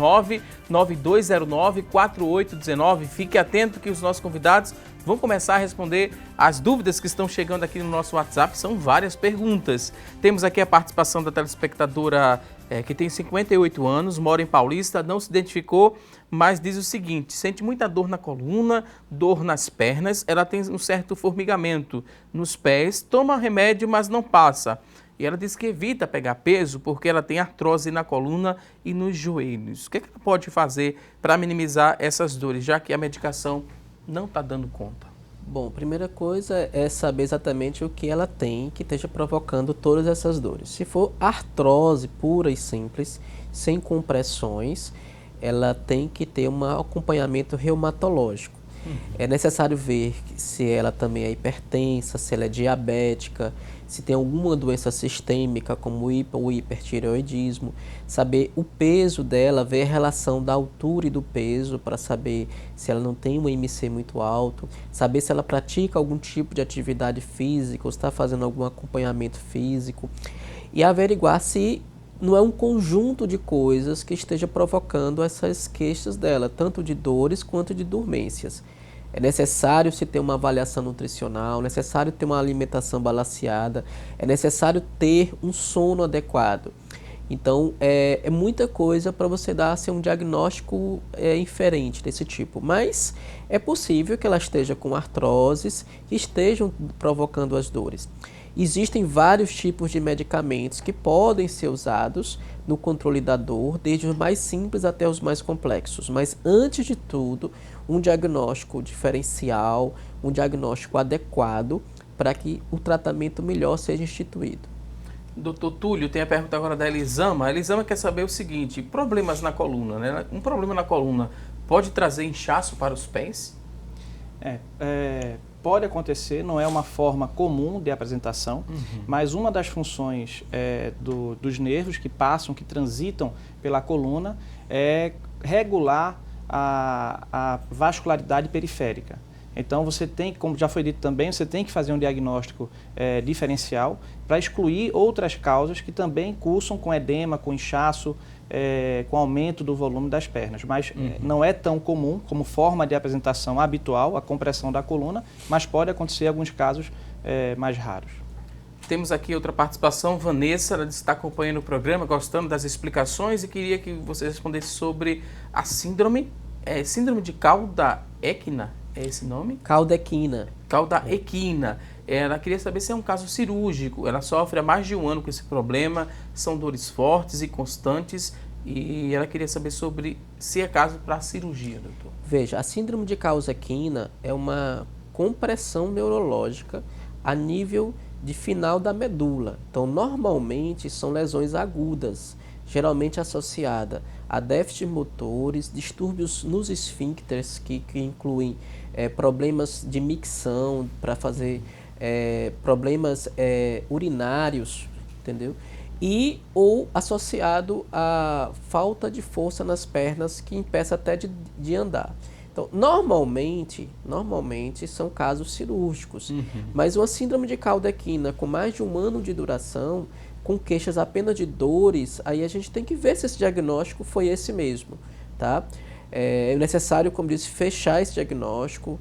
99209-4819. Fique atento que os nossos convidados Vamos começar a responder as dúvidas que estão chegando aqui no nosso WhatsApp. São várias perguntas. Temos aqui a participação da telespectadora que tem 58 anos, mora em Paulista, não se identificou, mas diz o seguinte: sente muita dor na coluna, dor nas pernas, ela tem um certo formigamento nos pés, toma remédio, mas não passa. E ela diz que evita pegar peso porque ela tem artrose na coluna e nos joelhos. O que ela pode fazer para minimizar essas dores, já que a medicação não está dando conta? Bom, primeira coisa é saber exatamente o que ela tem que esteja provocando todas essas dores. Se for artrose pura e simples, sem compressões, ela tem que ter um acompanhamento reumatológico. É necessário ver se ela também é hipertensa, se ela é diabética, se tem alguma doença sistêmica como o hipertireoidismo, saber o peso dela, ver a relação da altura e do peso para saber se ela não tem um IMC muito alto, saber se ela pratica algum tipo de atividade física ou está fazendo algum acompanhamento físico e averiguar se não é um conjunto de coisas que esteja provocando essas queixas dela, tanto de dores quanto de dormências. É necessário se ter uma avaliação nutricional, é necessário ter uma alimentação balanceada, é necessário ter um sono adequado. Então, é muita coisa para você dar assim, um diagnóstico inferente desse tipo. Mas é possível que ela esteja com artroses que estejam provocando as dores. Existem vários tipos de medicamentos que podem ser usados no controle da dor, desde os mais simples até os mais complexos. Mas, antes de tudo, um diagnóstico diferencial, um diagnóstico adequado para que o tratamento melhor seja instituído. Doutor Túlio, tem a pergunta agora da Elisama. A Elisama quer saber o seguinte: problemas na coluna, né? Um problema na coluna pode trazer inchaço para os pés? Pode acontecer, não é uma forma comum de apresentação, mas uma das funções dos nervos que passam, que transitam pela coluna, é regular a vascularidade periférica. Então você tem, como já foi dito também, você tem que fazer um diagnóstico diferencial para excluir outras causas que também cursam com edema, com inchaço, com aumento do volume das pernas. Mas não é tão comum como forma de apresentação habitual a compressão da coluna, mas pode acontecer em alguns casos mais raros. Temos aqui outra participação, Vanessa, ela está acompanhando o programa, gostando das explicações e queria que você respondesse sobre a síndrome de cauda-equina, é esse nome? Cauda-equina. Cauda-equina. Ela queria saber se é um caso cirúrgico, ela sofre há mais de um ano com esse problema, são dores fortes e constantes e ela queria saber sobre se é caso para cirurgia, doutor. Veja, a síndrome de cauda-equina é uma compressão neurológica a nível de final da medula. Então, normalmente, são lesões agudas, geralmente associada a déficits motores, distúrbios nos esfíncteres, que incluem problemas de micção, para fazer problemas urinários, entendeu? Ou associado a falta de força nas pernas, que impeça até de andar. Então, normalmente são casos cirúrgicos, mas uma síndrome de cauda-equina com mais de um ano de duração, com queixas apenas de dores, aí a gente tem que ver se esse diagnóstico foi esse mesmo, tá? É necessário, como disse, fechar esse diagnóstico,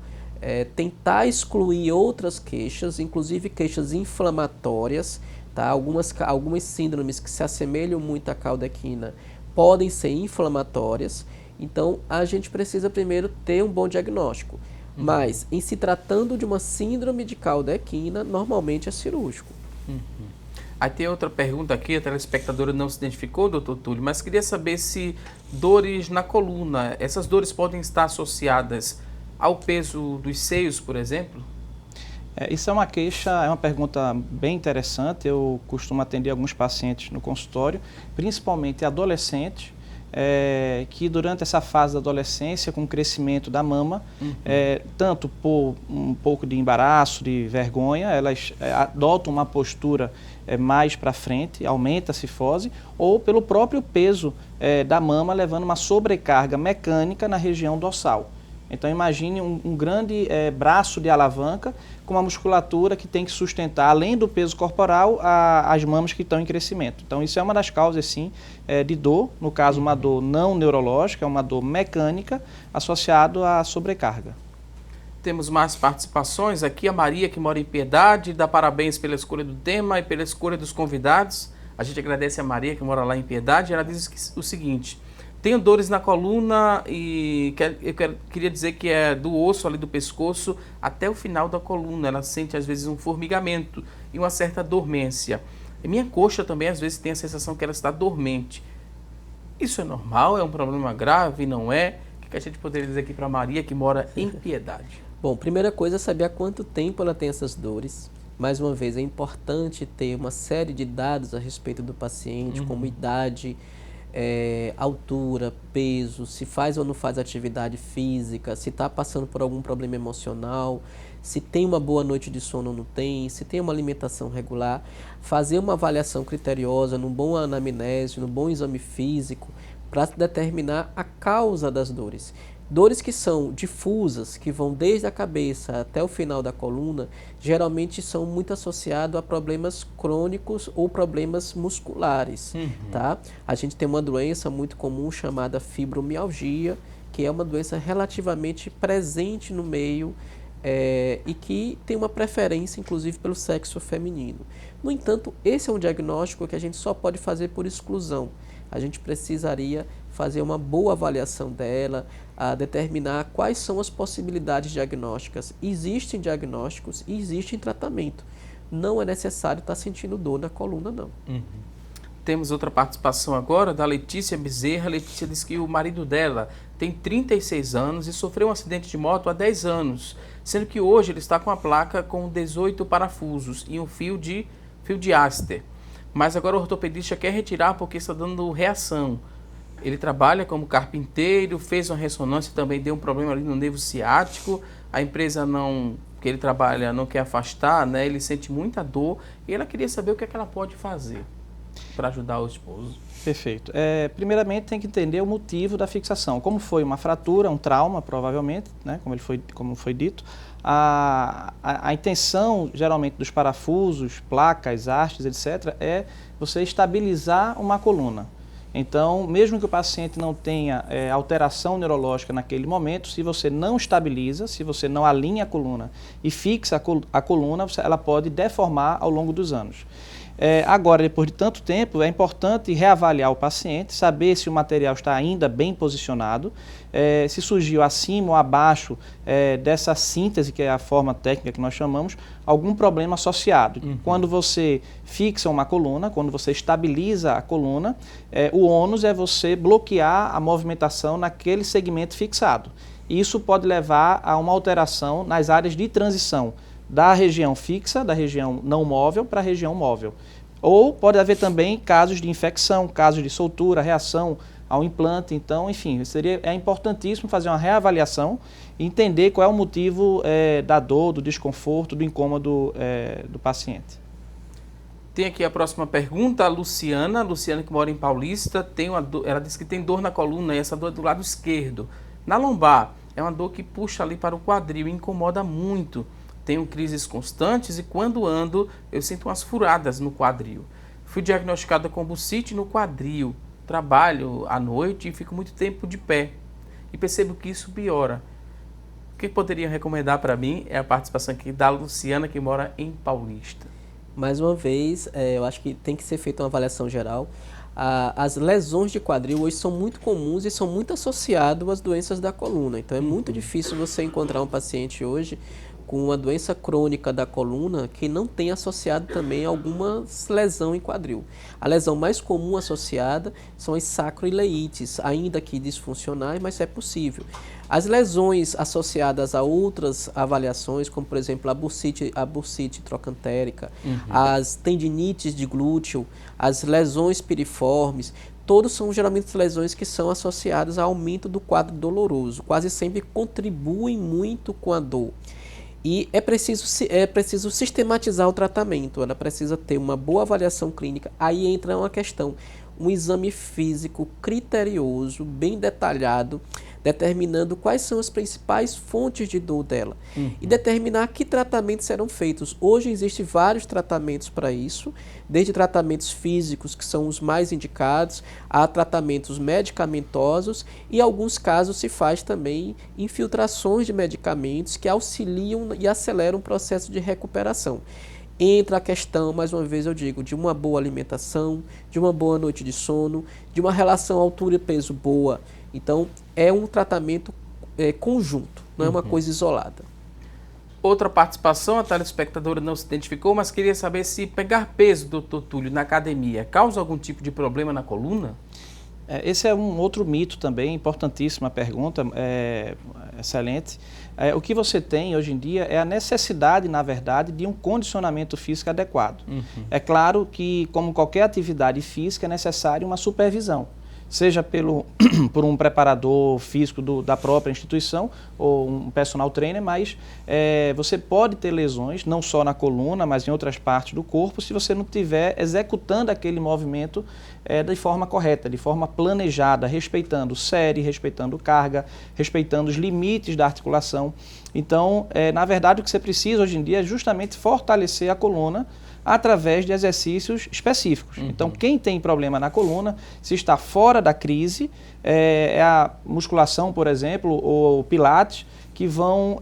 tentar excluir outras queixas, inclusive queixas inflamatórias, tá? Algumas síndromes que se assemelham muito à cauda-equina podem ser inflamatórias. Então, a gente precisa primeiro ter um bom diagnóstico. Mas, em se tratando de uma síndrome de cauda-equina, normalmente é cirúrgico. Aí tem outra pergunta aqui, a telespectadora não se identificou, doutor Túlio, mas queria saber se dores na coluna, essas dores podem estar associadas ao peso dos seios, por exemplo? Isso é uma queixa, é uma pergunta bem interessante. Eu costumo atender alguns pacientes no consultório, principalmente adolescentes, que durante essa fase da adolescência, com o crescimento da mama, tanto por um pouco de embaraço, de vergonha, elas adotam uma postura mais para frente, aumenta a cifose, ou pelo próprio peso da mama, levando uma sobrecarga mecânica na região dorsal. Então imagine um grande braço de alavanca com uma musculatura que tem que sustentar, além do peso corporal, as mamas que estão em crescimento. Então isso é uma das causas, sim, de dor, no caso uma dor não neurológica, é uma dor mecânica associada à sobrecarga. Temos mais participações aqui. A Maria, que mora em Piedade, dá parabéns pela escolha do tema e pela escolha dos convidados. A gente agradece a Maria, que mora lá em Piedade. Ela diz o seguinte: tenho dores na coluna e queria dizer que é do osso ali do pescoço até o final da coluna. Ela sente às vezes um formigamento e uma certa dormência. E minha coxa também às vezes tem a sensação que ela está dormente. Isso é normal? É um problema grave? Não é? O que a gente poderia dizer aqui para Maria, que mora em Piedade? Bom, primeira coisa é saber há quanto tempo ela tem essas dores. Mais uma vez, é importante ter uma série de dados a respeito do paciente, como idade, altura, peso, se faz ou não faz atividade física, se está passando por algum problema emocional, se tem uma boa noite de sono ou não tem, se tem uma alimentação regular, fazer uma avaliação criteriosa, num bom anamnese, num bom exame físico, para determinar a causa das dores. Dores que são difusas, que vão desde a cabeça até o final da coluna, geralmente são muito associados a problemas crônicos ou problemas musculares. Tá? A gente tem uma doença muito comum chamada fibromialgia, que é uma doença relativamente presente no meio e que tem uma preferência, inclusive, pelo sexo feminino. No entanto, esse é um diagnóstico que a gente só pode fazer por exclusão. A gente precisaria fazer uma boa avaliação dela, a determinar quais são as possibilidades diagnósticas. Existem diagnósticos e existe tratamento. Não é necessário estar sentindo dor na coluna, não. Temos outra participação agora da Letícia Bezerra. Letícia diz que o marido dela tem 36 anos e sofreu um acidente de moto há 10 anos, sendo que hoje ele está com a placa com 18 parafusos e um fio de Aster. Mas agora o ortopedista quer retirar porque está dando reação. Ele trabalha como carpinteiro, fez uma ressonância, também deu um problema ali no nervo ciático. A empresa que ele trabalha não quer afastar, né? Ele sente muita dor e ela queria saber o que é que ela pode fazer para ajudar o esposo. Perfeito. Primeiramente tem que entender o motivo da fixação. Como foi uma fratura, um trauma, provavelmente, né? Como foi dito. A intenção, geralmente, dos parafusos, placas, hastes, etc., é você estabilizar uma coluna. Então, mesmo que o paciente não tenha alteração neurológica naquele momento, se você não estabiliza, se você não alinha a coluna e fixa a coluna, ela pode deformar ao longo dos anos. Agora, depois de tanto tempo, é importante reavaliar o paciente, saber se o material está ainda bem posicionado, se surgiu acima ou abaixo dessa síntese, que é a forma técnica que nós chamamos, algum problema associado. Quando você fixa uma coluna, quando você estabiliza a coluna, o ônus é você bloquear a movimentação naquele segmento fixado. Isso pode levar a uma alteração nas áreas de transição, da região fixa, da região não móvel para a região móvel. Ou pode haver também casos de infecção, casos de soltura, reação ao implante. Então, enfim, é importantíssimo fazer uma reavaliação e entender qual é o motivo da dor, do desconforto, do incômodo do paciente. Tem aqui a próxima pergunta, a Luciana que mora em Paulista, ela diz que tem dor na coluna e essa dor é do lado esquerdo. Na lombar, é uma dor que puxa ali para o quadril e incomoda muito. Tenho crises constantes e quando ando eu sinto umas furadas no quadril. Fui diagnosticada com bursite no quadril. Trabalho à noite e fico muito tempo de pé. E percebo que isso piora. O que poderia recomendar para mim é a participação aqui da Luciana, que mora em Paulista. Mais uma vez, eu acho que tem que ser feita uma avaliação geral. As lesões de quadril hoje são muito comuns e são muito associadas às doenças da coluna. Então é muito difícil você encontrar um paciente hoje com uma doença crônica da coluna que não tem associado também alguma lesão em quadril. A lesão mais comum associada são as sacroileites, ainda que disfuncionais, mas é possível. As lesões associadas a outras avaliações, como por exemplo a bursite trocantérica, as tendinites de glúteo, as lesões piriformes, todos são geralmente lesões que são associadas ao aumento do quadro doloroso, quase sempre contribuem muito com a dor. E é preciso sistematizar o tratamento, ela precisa ter uma boa avaliação clínica. Aí entra uma questão, um exame físico criterioso, bem detalhado, determinando quais são as principais fontes de dor dela e determinar que tratamentos serão feitos. Hoje existem vários tratamentos para isso, desde tratamentos físicos, que são os mais indicados, a tratamentos medicamentosos e, em alguns casos, se faz também infiltrações de medicamentos que auxiliam e aceleram o processo de recuperação. Entra a questão, mais uma vez eu digo, de uma boa alimentação, de uma boa noite de sono, de uma relação altura e peso boa. Então, é um tratamento conjunto, não é uma coisa isolada. Outra participação, a telespectadora não se identificou, mas queria saber se pegar peso, doutor Túlio, na academia, causa algum tipo de problema na coluna? Esse é um outro mito também, importantíssima pergunta, excelente. O que você tem hoje em dia é a necessidade, na verdade, de um condicionamento físico adequado. É claro que, como qualquer atividade física, é necessária uma supervisão, seja por um preparador físico da própria instituição ou um personal trainer, mas você pode ter lesões, não só na coluna, mas em outras partes do corpo, se você não estiver executando aquele movimento de forma correta, de forma planejada, respeitando série, respeitando carga, respeitando os limites da articulação. Então, na verdade, o que você precisa hoje em dia é justamente fortalecer a coluna através de exercícios específicos. Então, quem tem problema na coluna, se está fora da crise, é a musculação, por exemplo, ou o pilates, que vão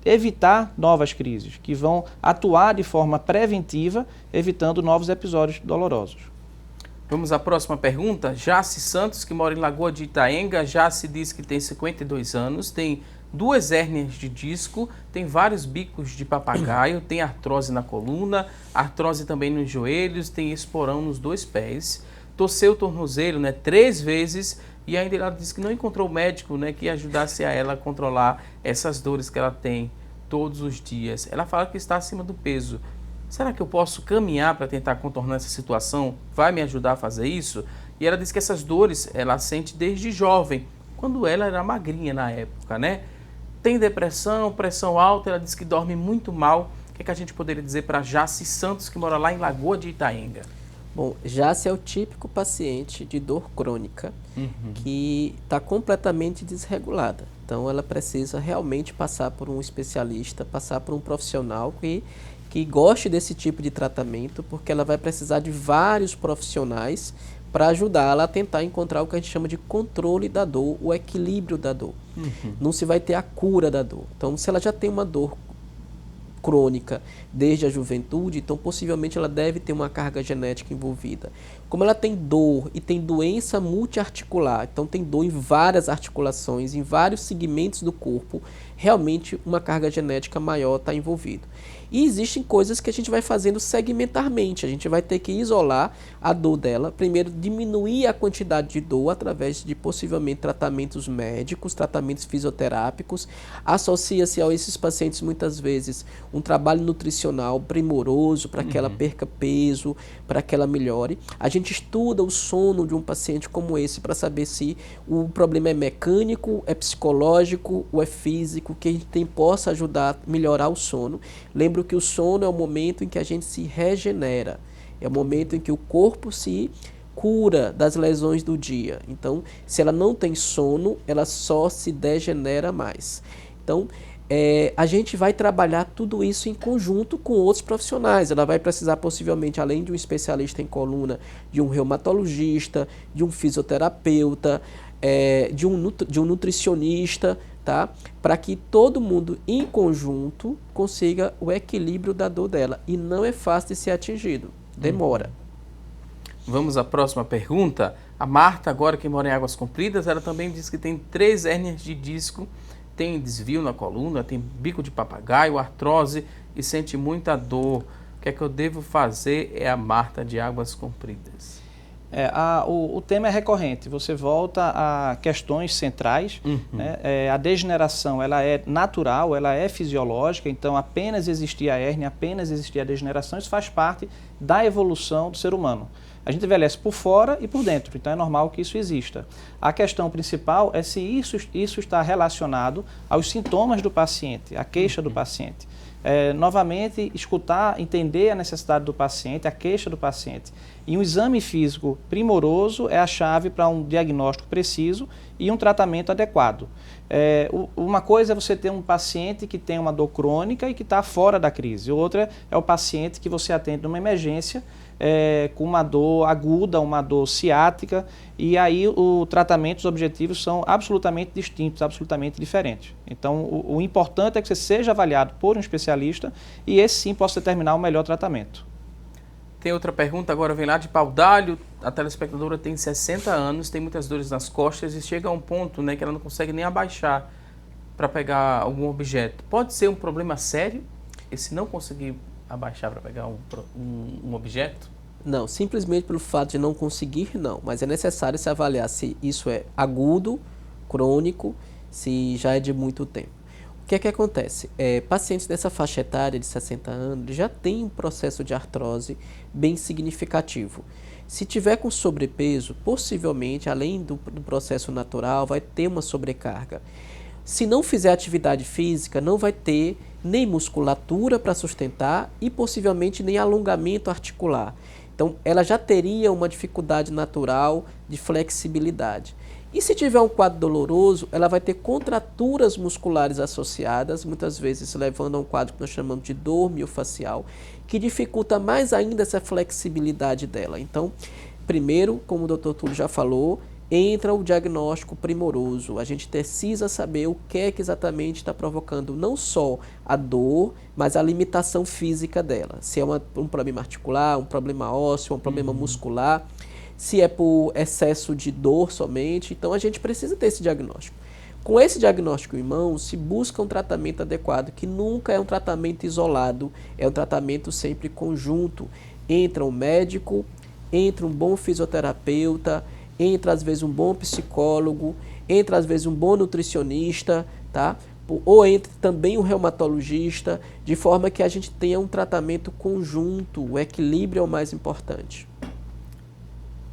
evitar novas crises, que vão atuar de forma preventiva, evitando novos episódios dolorosos. Vamos à próxima pergunta. Jace Santos, que mora em Lagoa de Itaenga, Jace diz que tem 52 anos, tem 2 hérnias de disco, tem vários bicos de papagaio, tem artrose na coluna, artrose também nos joelhos, tem esporão nos 2 pés, torceu o tornozelo 3 vezes e ainda ela disse que não encontrou médico que ajudasse a ela a controlar essas dores que ela tem todos os dias. Ela fala que está acima do peso. Será que eu posso caminhar para tentar contornar essa situação? Vai me ajudar a fazer isso? E ela disse que essas dores ela sente desde jovem, quando ela era magrinha na época, Tem depressão, pressão alta, ela diz que dorme muito mal. O que a gente poderia dizer para Jace Santos, que mora lá em Lagoa de Itaenga? Bom, Jace é o típico paciente de dor crônica que está completamente desregulada. Então, ela precisa realmente passar por um especialista, passar por um profissional que goste desse tipo de tratamento, porque ela vai precisar de vários profissionais para ajudá-la a tentar encontrar o que a gente chama de controle da dor, o equilíbrio da dor. Não se vai ter a cura da dor. Então, se ela já tem uma dor crônica desde a juventude, então possivelmente ela deve ter uma carga genética envolvida. Como ela tem dor e tem doença multiarticular, então tem dor em várias articulações, em vários segmentos do corpo, realmente uma carga genética maior está envolvida. E existem coisas que a gente vai fazendo segmentarmente, a gente vai ter que isolar a dor dela, primeiro diminuir a quantidade de dor através de possivelmente tratamentos médicos, tratamentos fisioterápicos, associa-se a esses pacientes muitas vezes um trabalho nutricional primoroso para que ela perca peso, para que ela melhore. A gente estuda o sono de um paciente como esse para saber se o problema é mecânico, é psicológico ou é físico, que a gente possa ajudar a melhorar o sono. Lembro que o sono é o momento em que a gente se regenera, é o momento em que o corpo se cura das lesões do dia. Então, se ela não tem sono, ela só se degenera mais. Então, a gente vai trabalhar tudo isso em conjunto com outros profissionais. Ela vai precisar possivelmente, além de um especialista em coluna, de um reumatologista, de um fisioterapeuta, de um nutricionista, tá? Para que todo mundo em conjunto consiga o equilíbrio da dor dela. E não é fácil de ser atingido, demora. Vamos à próxima pergunta. A Marta, agora que mora em Águas Compridas, ela também diz que tem 3 hérnias de disco, tem desvio na coluna, tem bico de papagaio, artrose e sente muita dor. O que é que eu devo fazer? É a Marta de Águas Compridas. O tema é recorrente, você volta a questões centrais, a degeneração ela é natural, ela é fisiológica, então apenas existir a hérnia, apenas existir a degeneração, isso faz parte da evolução do ser humano. A gente envelhece por fora e por dentro, então é normal que isso exista. A questão principal é se isso está relacionado aos sintomas do paciente, à queixa do paciente. Novamente, escutar, entender a necessidade do paciente, a queixa do paciente. E um exame físico primoroso é a chave para um diagnóstico preciso e um tratamento adequado. Uma coisa é você ter um paciente que tem uma dor crônica e que está fora da crise. Outra é o paciente que você atende numa emergência com uma dor aguda, uma dor ciática, e aí o tratamento, os objetivos são absolutamente distintos, absolutamente diferentes. Então, o importante é que você seja avaliado por um especialista e esse sim possa determinar o melhor tratamento. Tem outra pergunta, agora vem lá de Paudalho. A telespectadora tem 60 anos, tem muitas dores nas costas e chega a um ponto, né, que ela não consegue nem abaixar para pegar algum objeto. Pode ser um problema sério esse não conseguir abaixar para pegar um objeto? Não, simplesmente pelo fato de não conseguir, não. Mas é necessário se avaliar se isso é agudo, crônico, se já é de muito tempo. O que é que acontece? Pacientes dessa faixa etária de 60 anos já têm um processo de artrose bem significativo. Se tiver com sobrepeso, possivelmente, além do processo natural, vai ter uma sobrecarga. Se não fizer atividade física, não vai ter nem musculatura para sustentar e possivelmente nem alongamento articular. Então, ela já teria uma dificuldade natural de flexibilidade. E se tiver um quadro doloroso, ela vai ter contraturas musculares associadas, muitas vezes levando a um quadro que nós chamamos de dor miofascial, que dificulta mais ainda essa flexibilidade dela. Então, primeiro, como o Dr. Túlio já falou, entra o diagnóstico primoroso. A gente precisa saber o que é que exatamente está provocando não só a dor, mas a limitação física dela. Se é um problema articular, um problema ósseo, um problema muscular, se é por excesso de dor somente. Então a gente precisa ter esse diagnóstico. Com esse diagnóstico em mãos, se busca um tratamento adequado, que nunca é um tratamento isolado, é um tratamento sempre conjunto. Entra um médico, entra um bom fisioterapeuta, entra às vezes um bom psicólogo, entra às vezes um bom nutricionista, tá? Ou entra também um reumatologista, de forma que a gente tenha um tratamento conjunto. O equilíbrio é o mais importante.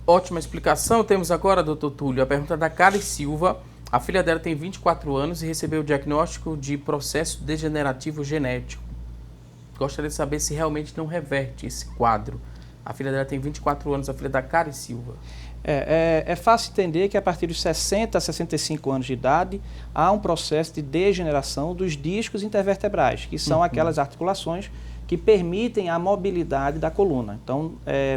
Ótima explicação. Temos agora, Dr. Túlio, a pergunta da Karen Silva. A filha dela tem 24 anos e recebeu o diagnóstico de processo degenerativo genético. Gostaria de saber se realmente não reverte esse quadro. A filha dela tem 24 anos, a filha da Karen Silva. É fácil entender que a partir dos 60 a 65 anos de idade há um processo de degeneração dos discos intervertebrais, que são aquelas articulações que permitem a mobilidade da coluna. Então,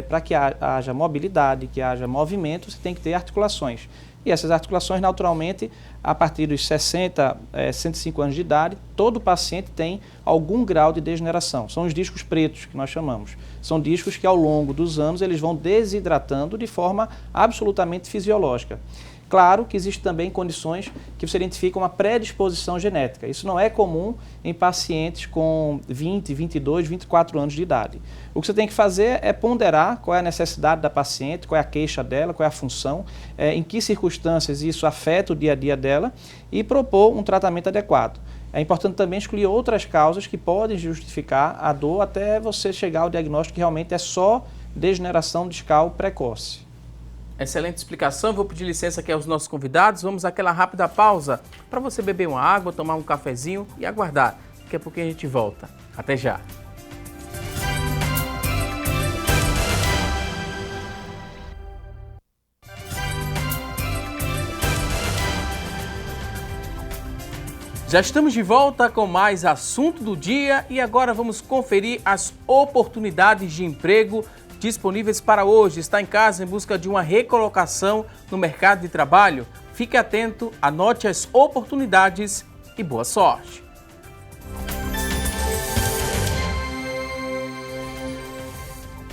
para que haja mobilidade, que haja movimento, você tem que ter articulações. E essas articulações, naturalmente, a partir dos 60, 65 anos de idade, todo paciente tem algum grau de degeneração. São os discos pretos, que nós chamamos. São discos que, ao longo dos anos, eles vão desidratando de forma absolutamente fisiológica. Claro que existem também condições que você identifica uma predisposição genética. Isso não é comum em pacientes com 20, 22, 24 anos de idade. O que você tem que fazer é ponderar qual é a necessidade da paciente, qual é a queixa dela, qual é a função, em que circunstâncias isso afeta o dia a dia dela e propor um tratamento adequado. É importante também excluir outras causas que podem justificar a dor até você chegar ao diagnóstico que realmente é só degeneração discal precoce. Excelente explicação. Vou pedir licença aqui aos nossos convidados. Vamos àquela rápida pausa para você beber uma água, tomar um cafezinho e aguardar. Daqui a pouquinho a gente volta. Até já. Já estamos de volta com mais assunto do dia e agora vamos conferir as oportunidades de emprego disponíveis para hoje. Está em casa em busca de uma recolocação no mercado de trabalho? Fique atento, anote as oportunidades e boa sorte!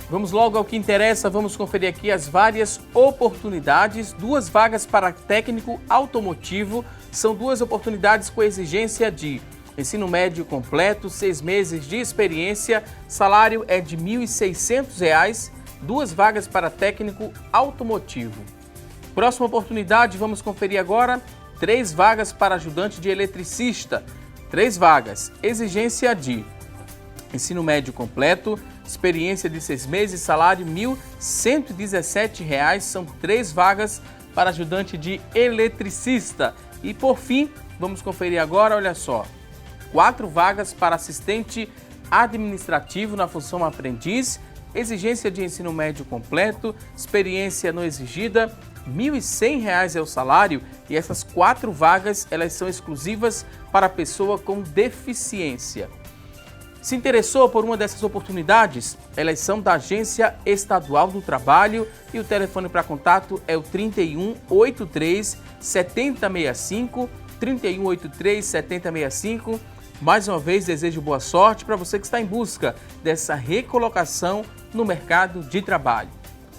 Vamos logo ao que interessa, vamos conferir aqui as várias oportunidades. 2 vagas para técnico automotivo, são 2 oportunidades com exigência de ensino médio completo, 6 meses de experiência, salário é de R$ 1.600, 2 vagas para técnico automotivo. Próxima oportunidade, vamos conferir agora, 3 vagas para ajudante de eletricista, 3 vagas, exigência de ensino médio completo, experiência de 6 meses, salário R$ 1.117. São 3 vagas para ajudante de eletricista. E por fim, vamos conferir agora, olha só, 4 vagas para assistente administrativo na função aprendiz, exigência de ensino médio completo, experiência não exigida, R$ 1.100 é o salário, e essas 4 vagas elas são exclusivas para pessoa com deficiência. Se interessou por uma dessas oportunidades? Elas são da Agência Estadual do Trabalho e o telefone para contato é o 3183 7065, 3183 7065. Mais uma vez, desejo boa sorte para você que está em busca dessa recolocação no mercado de trabalho.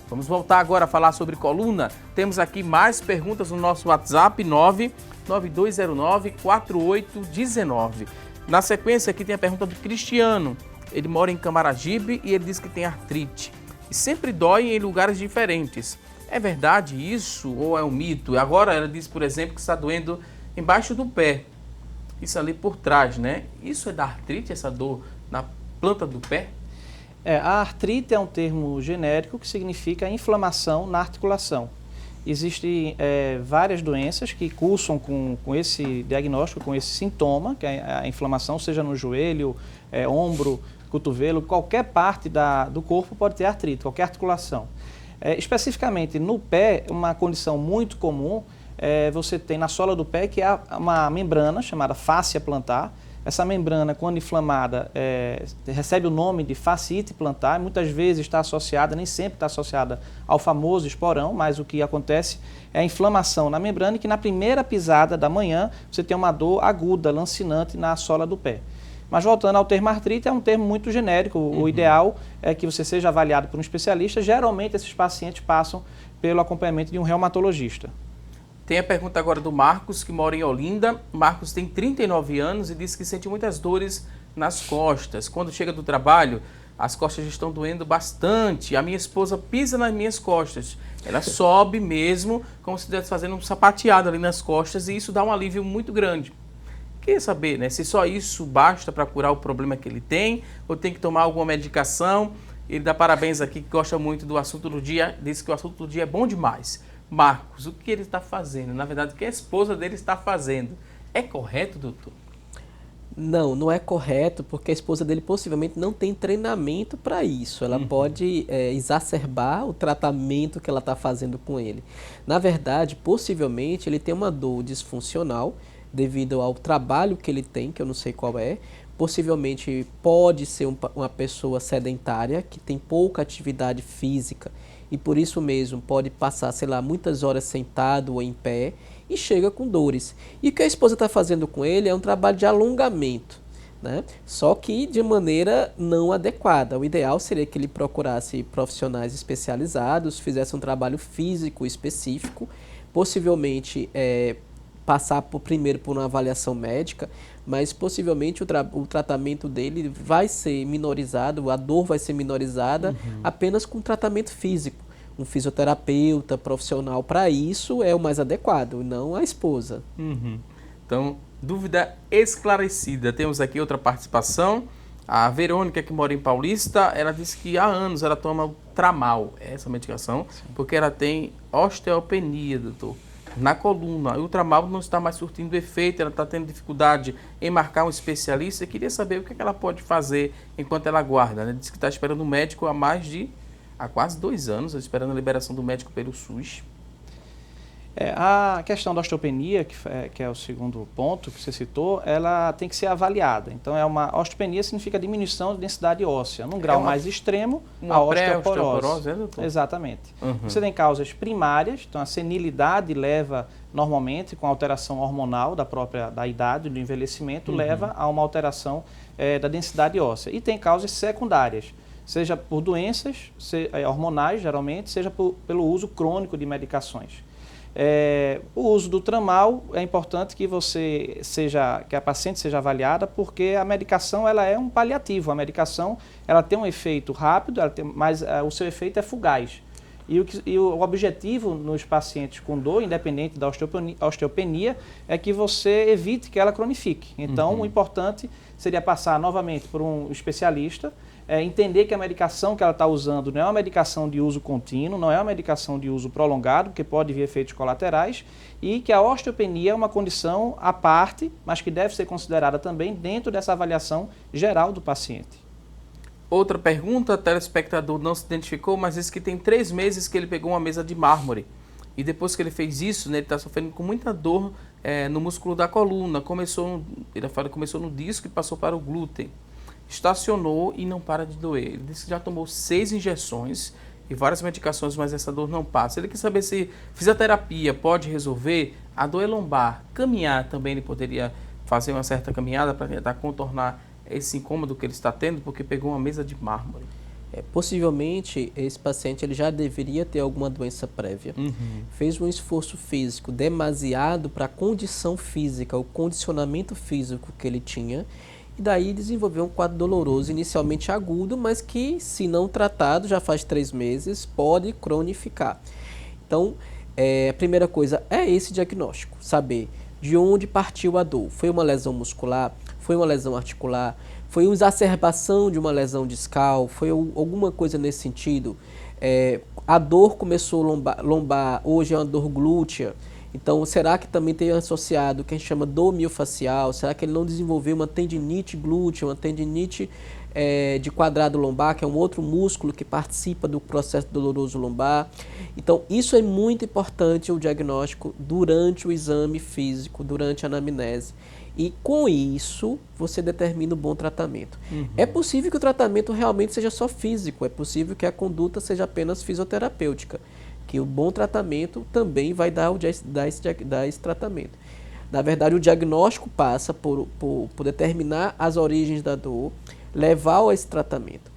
Vamos voltar agora a falar sobre coluna. Temos aqui mais perguntas no nosso WhatsApp 99209-4819. Na sequência aqui tem a pergunta do Cristiano. Ele mora em Camaragibe e ele diz que tem artrite. E sempre dói em lugares diferentes. É verdade isso ou é um mito? Agora ela diz, por exemplo, que está doendo embaixo do pé. Isso ali por trás, né? Isso é da artrite, essa dor na planta do pé? A artrite é um termo genérico que significa inflamação na articulação. Existem várias doenças que cursam com esse diagnóstico, com esse sintoma, que é a inflamação, seja no joelho, ombro, cotovelo, qualquer parte do corpo pode ter artrite, qualquer articulação. Especificamente no pé, uma condição muito comum, você tem na sola do pé que é uma membrana chamada fáscia plantar. Essa membrana, quando inflamada, recebe o nome de fasciite plantar, muitas vezes está associada, nem sempre está associada ao famoso esporão, mas o que acontece é a inflamação na membrana e que na primeira pisada da manhã você tem uma dor aguda, lancinante na sola do pé. Mas voltando ao termo artrite, é um termo muito genérico, o ideal é que você seja avaliado por um especialista. Geralmente esses pacientes passam pelo acompanhamento de um reumatologista. Tem a pergunta agora do Marcos, que mora em Olinda. Marcos tem 39 anos e diz que sente muitas dores nas costas. Quando chega do trabalho, as costas estão doendo bastante. A minha esposa pisa nas minhas costas. Ela sobe mesmo, como se estivesse fazendo um sapateado ali nas costas, e isso dá um alívio muito grande. Queria saber, né, se só isso basta para curar o problema que ele tem, ou tem que tomar alguma medicação. Ele dá parabéns aqui, que gosta muito do assunto do dia, diz que o assunto do dia é bom demais. Marcos, o que ele está fazendo? Na verdade, o que a esposa dele está fazendo? É correto, doutor? Não, não é correto, porque a esposa dele possivelmente não tem treinamento para isso. Ela pode exacerbar o tratamento que ela está fazendo com ele. Na verdade, possivelmente, ele tem uma dor disfuncional devido ao trabalho que ele tem, que eu não sei qual é. Possivelmente pode ser uma pessoa sedentária, que tem pouca atividade física e por isso mesmo pode passar, sei lá, muitas horas sentado ou em pé e chega com dores. E o que a esposa está fazendo com ele é um trabalho de alongamento, né? Só que de maneira não adequada. O ideal seria que ele procurasse profissionais especializados, fizesse um trabalho físico específico, possivelmente passar primeiro por uma avaliação médica, mas possivelmente o tratamento dele vai ser minorizado, a dor vai ser minorizada apenas com tratamento físico. Um fisioterapeuta profissional para isso é o mais adequado, não a esposa. Então, dúvida esclarecida. Temos aqui outra participação. A Verônica, que mora em Paulista, ela disse que há anos ela toma o Tramal, essa medicação, porque ela tem osteopenia, doutor, na coluna. O Tramal não está mais surtindo efeito, ela está tendo dificuldade em marcar um especialista. Eu queria saber o que ela pode fazer enquanto ela aguarda, né? Diz que está esperando o médico há quase 2 anos, esperando a liberação do médico pelo SUS. A questão da osteopenia, que é o segundo ponto que você citou, ela tem que ser avaliada. Então, a osteopenia significa diminuição de densidade óssea. Num grau mais extremo, a osteoporose. Exatamente. Você tem causas primárias, então a senilidade leva normalmente, com a alteração hormonal da idade, do envelhecimento, leva a uma alteração da densidade óssea. E tem causas secundárias, seja por doenças hormonais, geralmente, seja pelo uso crônico de medicações. O uso do Tramal é importante que a paciente seja avaliada, porque a medicação ela é um paliativo. A medicação ela tem um efeito rápido, mas o seu efeito é fugaz. E o objetivo nos pacientes com dor, independente da osteopenia, é que você evite que ela cronifique. Então, o importante seria passar novamente por um especialista, entender que a medicação que ela está usando não é uma medicação de uso contínuo, não é uma medicação de uso prolongado, porque pode vir efeitos colaterais, e que a osteopenia é uma condição à parte, mas que deve ser considerada também dentro dessa avaliação geral do paciente. Outra pergunta, o telespectador não se identificou, mas disse que tem 3 meses que ele pegou uma mesa de mármore. E depois que ele fez isso, né, ele está sofrendo com muita dor no músculo da coluna. Ele fala que começou no disco e passou para o glúten. Estacionou e não para de doer. Ele disse que já tomou 6 injeções e várias medicações, mas essa dor não passa. Ele quer saber se fisioterapia pode resolver. A dor é lombar. Caminhar também, ele poderia fazer uma certa caminhada para tentar contornar esse incômodo que ele está tendo, porque pegou uma mesa de mármore. Possivelmente, esse paciente ele já deveria ter alguma doença prévia. Fez um esforço físico demasiado para a condição física, o condicionamento físico que ele tinha, e daí desenvolveu um quadro doloroso, inicialmente agudo, mas que, se não tratado, já faz 3 meses, pode cronificar. Então, a primeira coisa é esse diagnóstico, saber de onde partiu a dor. Foi uma lesão muscular? Foi uma lesão articular? Foi uma exacerbação de uma lesão discal? Foi alguma coisa nesse sentido? A dor começou lombar, hoje é uma dor glútea. Então, será que também tem associado o que a gente chama dor miofascial? Será que ele não desenvolveu uma tendinite glútea, uma tendinite de quadrado lombar, que é um outro músculo que participa do processo doloroso lombar? Então, isso é muito importante, o diagnóstico, durante o exame físico, durante a anamnese. E com isso, você determina o bom tratamento. É possível que o tratamento realmente seja só físico, é possível que a conduta seja apenas fisioterapêutica, que o bom tratamento também vai dar esse tratamento. Na verdade, o diagnóstico passa por determinar as origens da dor, levar a esse tratamento.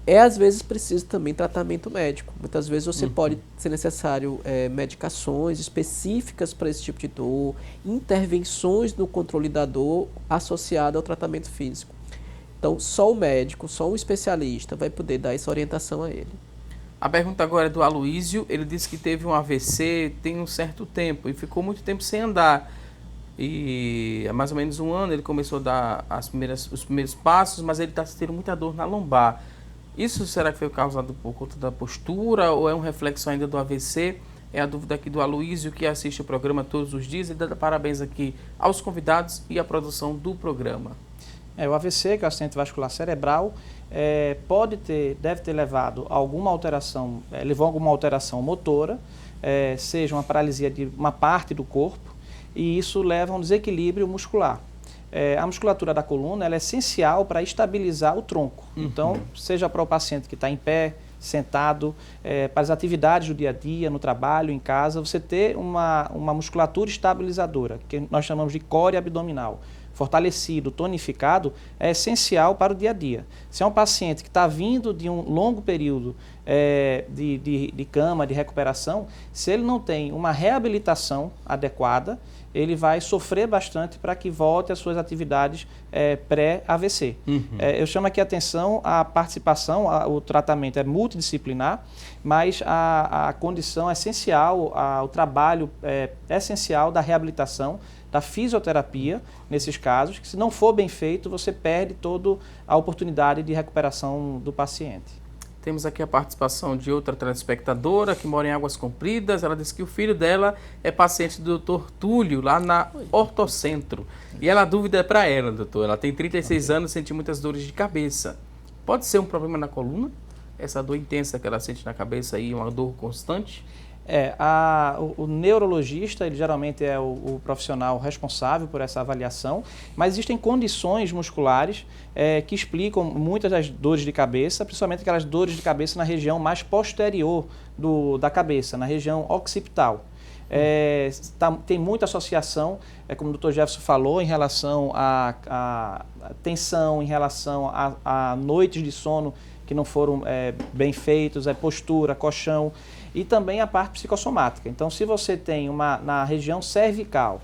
Às vezes, preciso também tratamento médico. Muitas vezes você pode ser necessário medicações específicas para esse tipo de dor, intervenções no controle da dor associada ao tratamento físico. Então, só o médico, só um especialista vai poder dar essa orientação a ele. A pergunta agora é do Aloísio. Ele disse que teve um AVC tem um certo tempo e ficou muito tempo sem andar. E há mais ou menos 1 ano ele começou a dar os primeiros passos, mas ele está tendo muita dor na lombar. Isso será que foi causado por conta da postura ou é um reflexo ainda do AVC? É a dúvida aqui do Aloísio, que assiste o programa todos os dias, e dá parabéns aqui aos convidados e à produção do programa. O AVC, que é o acidente vascular cerebral, deve ter levado alguma alteração, levou alguma alteração motora, seja uma paralisia de uma parte do corpo, e isso leva a um desequilíbrio muscular. A musculatura da coluna ela é essencial para estabilizar o tronco. Então, seja para o paciente que está em pé, sentado, para as atividades do dia a dia, no trabalho, em casa, você ter uma musculatura estabilizadora, que nós chamamos de core abdominal, fortalecido, tonificado, é essencial para o dia a dia. Se é um paciente que está vindo de um longo período de cama, de recuperação, se ele não tem uma reabilitação adequada, ele vai sofrer bastante para que volte às suas atividades pré-AVC. Eu chamo aqui a atenção, a participação, o tratamento é multidisciplinar, mas a condição essencial, o trabalho essencial da reabilitação, da fisioterapia, nesses casos, que se não for bem feito, você perde toda a oportunidade de recuperação do paciente. Temos aqui a participação de outra telespectadora que mora em Águas Compridas. Ela disse que o filho dela é paciente do Dr. Túlio, lá na Ortocentro. E a dúvida é para ela, doutor. Ela tem 36 anos e sente muitas dores de cabeça. Pode ser um problema na coluna? Essa dor intensa que ela sente na cabeça aí, uma dor constante? O neurologista, ele geralmente é o profissional responsável por essa avaliação, mas existem condições musculares que explicam muitas das dores de cabeça, principalmente aquelas dores de cabeça na região mais posterior da cabeça, na região occipital. Tem muita associação, como o Dr. Jefferson falou, em relação à tensão, em relação a noites de sono que não foram bem feitos, postura, colchão, e também a parte psicossomática. Então, se você tem na região cervical,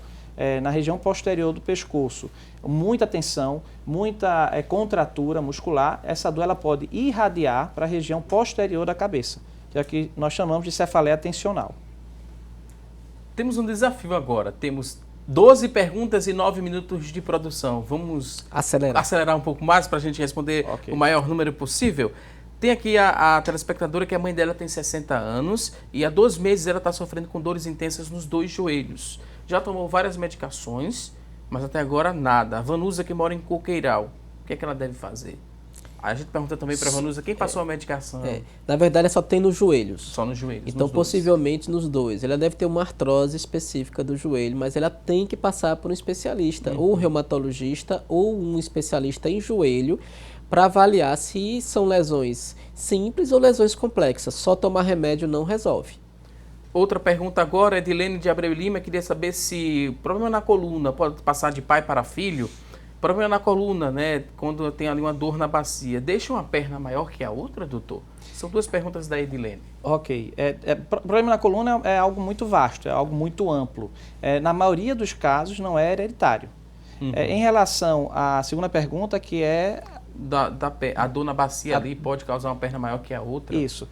na região posterior do pescoço, muita tensão, muita contratura muscular, essa dor ela pode irradiar para a região posterior da cabeça. que é o que nós chamamos de cefaleia atencional. Temos um desafio agora. Temos 12 perguntas e 9 minutos de produção. Vamos acelerar um pouco mais para a gente responder o maior número possível. Tem aqui a telespectadora que a mãe dela tem 60 anos e há 2 meses ela está sofrendo com dores intensas nos 2 joelhos. Já tomou várias medicações, mas até agora nada. A Vanusa, que mora em Coqueiral, o que é que ela deve fazer? A gente pergunta também para a Vanusa quem passou a medicação. Na verdade, só tem nos joelhos. Só nos joelhos. Então, possivelmente nos 2. Ela deve ter uma artrose específica do joelho, mas ela tem que passar por um especialista, ou um reumatologista, ou um especialista em joelho, para avaliar se são lesões simples ou lesões complexas. Só tomar remédio não resolve. Outra pergunta agora é de Lene de Abreu Lima. Queria saber se problema na coluna pode passar de pai para filho. Problema na coluna, né? Quando tem ali uma dor na bacia, deixa uma perna maior que a outra, doutor? São 2 perguntas da Edilene. Ok. Problema na coluna é algo muito vasto, é algo muito amplo. Na maioria dos casos não é hereditário. Em relação à segunda pergunta, que é... A dor na bacia ali pode causar uma perna maior que a outra? Isso.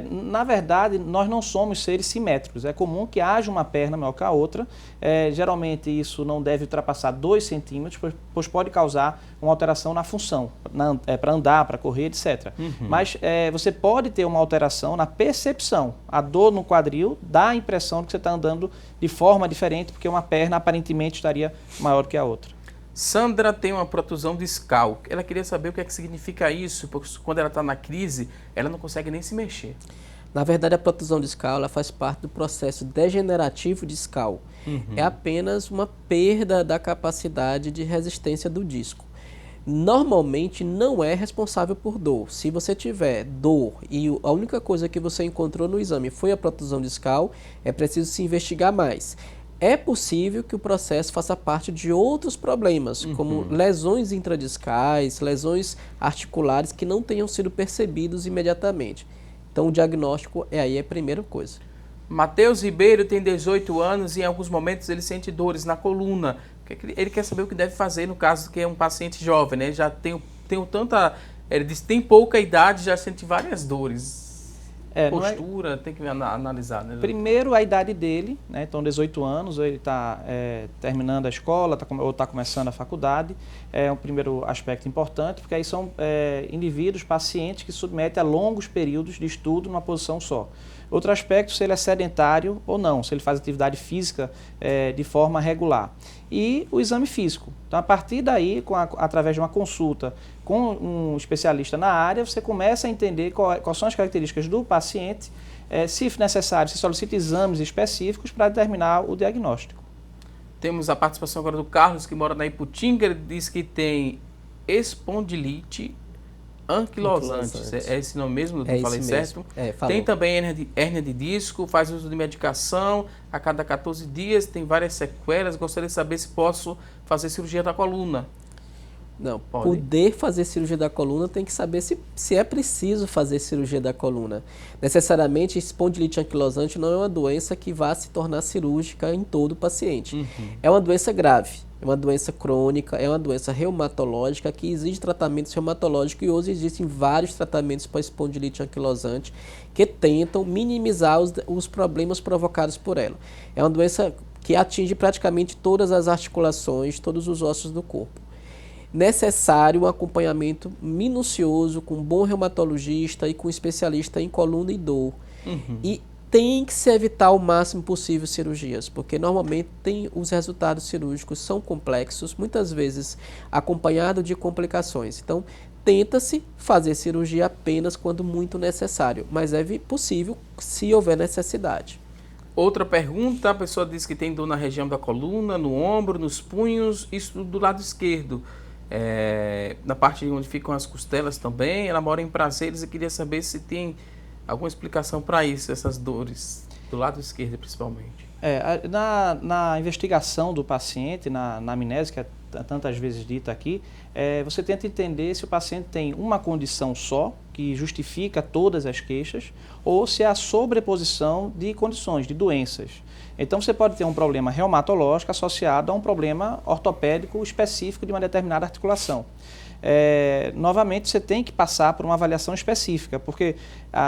Na verdade, nós não somos seres simétricos. É comum que haja uma perna maior que a outra. Geralmente, isso não deve ultrapassar 2 centímetros, pois pode causar uma alteração na função, para andar, para correr, etc. Mas você pode ter uma alteração na percepção. A dor no quadril dá a impressão de que você está andando de forma diferente, porque uma perna aparentemente estaria maior que a outra. Sandra tem uma protusão discal. Ela queria saber o que é que significa isso, porque quando ela está na crise, ela não consegue nem se mexer. Na verdade, a protusão discal ela faz parte do processo degenerativo discal. É apenas uma perda da capacidade de resistência do disco. Normalmente não é responsável por dor. Se você tiver dor e a única coisa que você encontrou no exame foi a protusão discal, é preciso se investigar mais. É possível que o processo faça parte de outros problemas, como lesões intradiscais, lesões articulares que não tenham sido percebidos imediatamente. Então, o diagnóstico aí é a primeira coisa. Matheus Ribeiro tem 18 anos e em alguns momentos ele sente dores na coluna. Ele quer saber o que deve fazer no caso que é um paciente jovem, né? Já tem tanta... Ele diz que tem pouca idade, já sente várias dores. Postura, tem que analisar, né? Primeiro, a idade dele, né? Então 18 anos, ele está terminando a escola ou está começando a faculdade. É um primeiro aspecto importante, porque aí são indivíduos, pacientes que submetem a longos períodos de estudo numa posição só. Outro aspecto, se ele é sedentário ou não, se ele faz atividade física de forma regular. E o exame físico. Então, a partir daí, através de uma consulta com um especialista na área, você começa a entender quais são as características do paciente, se necessário, se solicita exames específicos para determinar o diagnóstico. Temos a participação agora do Carlos, que mora na Iputinga. Ele diz que tem espondilite anquilosante. É esse nome mesmo? Eu falei certo? Tem também hérnia de disco, faz uso de medicação a cada 14 dias, tem várias sequelas. Gostaria de saber se posso fazer cirurgia da coluna. Não, poder fazer cirurgia da coluna tem que saber se é preciso fazer cirurgia da coluna. Necessariamente, espondilite anquilosante não é uma doença que vá se tornar cirúrgica em todo o paciente. É uma doença grave, é uma doença crônica, é uma doença reumatológica que exige tratamentos reumatológicos e hoje existem vários tratamentos para espondilite anquilosante que tentam minimizar os problemas provocados por ela. É uma doença que atinge praticamente todas as articulações, todos os ossos do corpo. Necessário um acompanhamento minucioso com um bom reumatologista e com um especialista em coluna e dor. E tem que se evitar o máximo possível cirurgias, porque normalmente os resultados cirúrgicos são complexos, muitas vezes acompanhado de complicações. Então, tenta-se fazer cirurgia apenas quando muito necessário, mas é possível se houver necessidade. Outra pergunta, a pessoa diz que tem dor na região da coluna, no ombro, nos punhos, isso do lado esquerdo. Na parte onde ficam as costelas também. Ela mora em Prazeres e queria saber se tem alguma explicação para isso, essas dores do lado esquerdo principalmente. Na investigação do paciente, na anamnese, que é tantas vezes dita aqui, você tenta entender se o paciente tem uma condição só, que justifica todas as queixas, ou se é a sobreposição de condições, de doenças. Então você pode ter um problema reumatológico associado a um problema ortopédico específico de uma determinada articulação. Novamente você tem que passar por uma avaliação específica, porque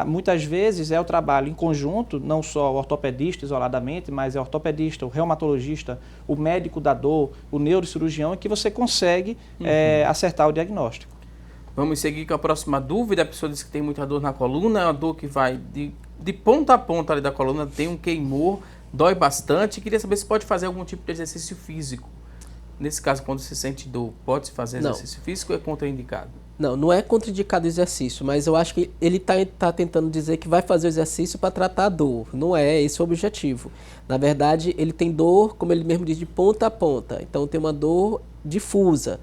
muitas vezes é o trabalho em conjunto, não só o ortopedista isoladamente, mas é o ortopedista, o reumatologista, o médico da dor, o neurocirurgião, que você consegue acertar o diagnóstico. Vamos seguir com a próxima dúvida. A pessoa disse que tem muita dor na coluna, é uma dor que vai de ponta a ponta ali da coluna, tem um queimor, dói bastante. Queria saber se pode fazer algum tipo de exercício físico. Nesse caso, quando se sente dor, pode-se fazer exercício físico ou é contraindicado? Não é contraindicado o exercício, mas eu acho que ele está tentando dizer que vai fazer o exercício para tratar a dor. Não é esse o objetivo. Na verdade, ele tem dor, como ele mesmo diz, de ponta a ponta. Então, tem uma dor difusa.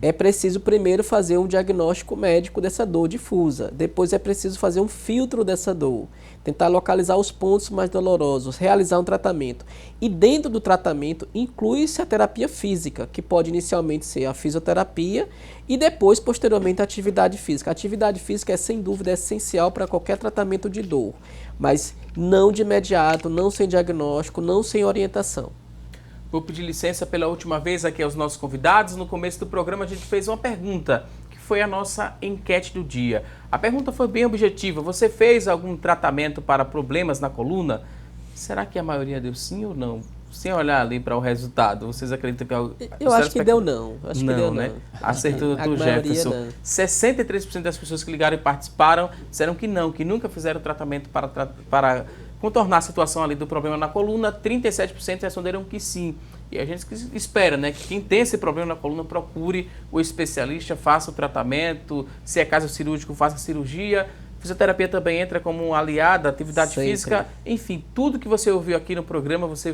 É preciso primeiro fazer um diagnóstico médico dessa dor difusa. Depois é preciso fazer um filtro dessa dor. Tentar localizar os pontos mais dolorosos, realizar um tratamento. E dentro do tratamento inclui-se a terapia física, que pode inicialmente ser a fisioterapia e depois, posteriormente, a atividade física. A atividade física é, sem dúvida, essencial para qualquer tratamento de dor, mas não de imediato, não sem diagnóstico, não sem orientação. Vou pedir licença pela última vez aqui aos nossos convidados. No começo do programa a gente fez uma pergunta, que foi a nossa enquete do dia. A pergunta foi bem objetiva. Você fez algum tratamento para problemas na coluna? Será que a maioria deu sim ou não? Sem olhar ali para o resultado, vocês acreditam que... Eu acho que deu não. Acho que deu né? Acertou o Dr. Jefferson. Não. 63% das pessoas que ligaram e participaram disseram que não, que nunca fizeram tratamento para contornar a situação ali do problema na coluna. 37% responderam que sim. E a gente espera, né, que quem tem esse problema na coluna procure o especialista, faça o tratamento, se é caso cirúrgico, faça a cirurgia. Fisioterapia também entra como um aliado, atividade física, enfim, tudo que você ouviu aqui no programa, você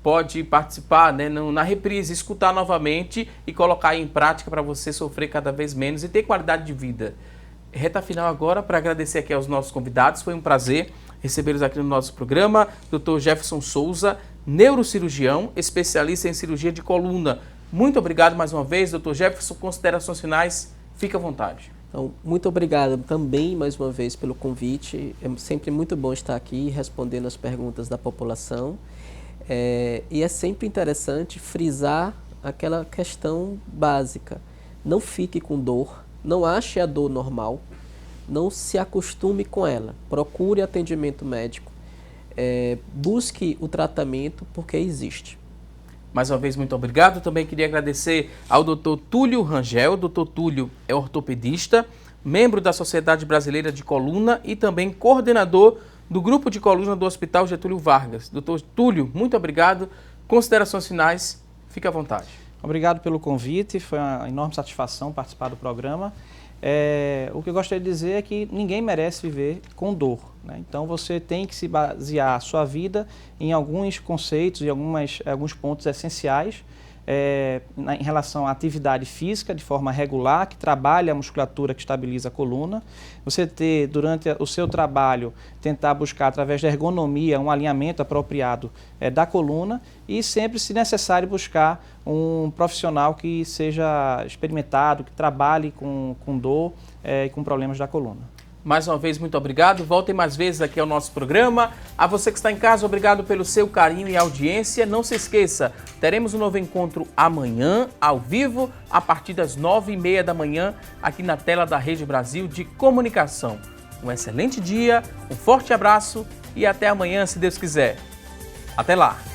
pode participar, né, na reprise, escutar novamente e colocar em prática para você sofrer cada vez menos e ter qualidade de vida. Reta final agora para agradecer aqui aos nossos convidados, foi um prazer recebê-los aqui no nosso programa. Dr. Jefferson Souza, neurocirurgião, especialista em cirurgia de coluna. Muito obrigado mais uma vez, Dr. Jefferson. Considerações finais, fique à vontade. Então, muito obrigado também mais uma vez pelo convite. É sempre muito bom estar aqui respondendo as perguntas da população. E é sempre interessante frisar aquela questão básica. Não fique com dor, não ache a dor normal, não se acostume com ela. Procure atendimento médico, busque o tratamento porque existe. Mais uma vez, muito obrigado. Também queria agradecer ao Dr. Túlio Rangel. Dr. Túlio é ortopedista, membro da Sociedade Brasileira de Coluna e também coordenador do Grupo de Coluna do Hospital Getúlio Vargas. Dr. Túlio, muito obrigado. Considerações finais, fique à vontade. Obrigado pelo convite, foi uma enorme satisfação participar do programa. O que eu gostaria de dizer é que ninguém merece viver com dor, né? Então você tem que se basear a sua vida em alguns conceitos e alguns pontos essenciais em relação à atividade física de forma regular, que trabalha a musculatura que estabiliza a coluna. Você ter, durante o seu trabalho, tentar buscar através da ergonomia um alinhamento apropriado da coluna e sempre, se necessário, buscar um profissional que seja experimentado, que trabalhe com dor e com problemas da coluna. Mais uma vez, muito obrigado. Voltem mais vezes aqui ao nosso programa. A você que está em casa, obrigado pelo seu carinho e audiência. Não se esqueça, teremos um novo encontro amanhã, ao vivo, a partir das 9h30 da manhã, aqui na tela da Rede Brasil de Comunicação. Um excelente dia, um forte abraço e até amanhã, se Deus quiser. Até lá!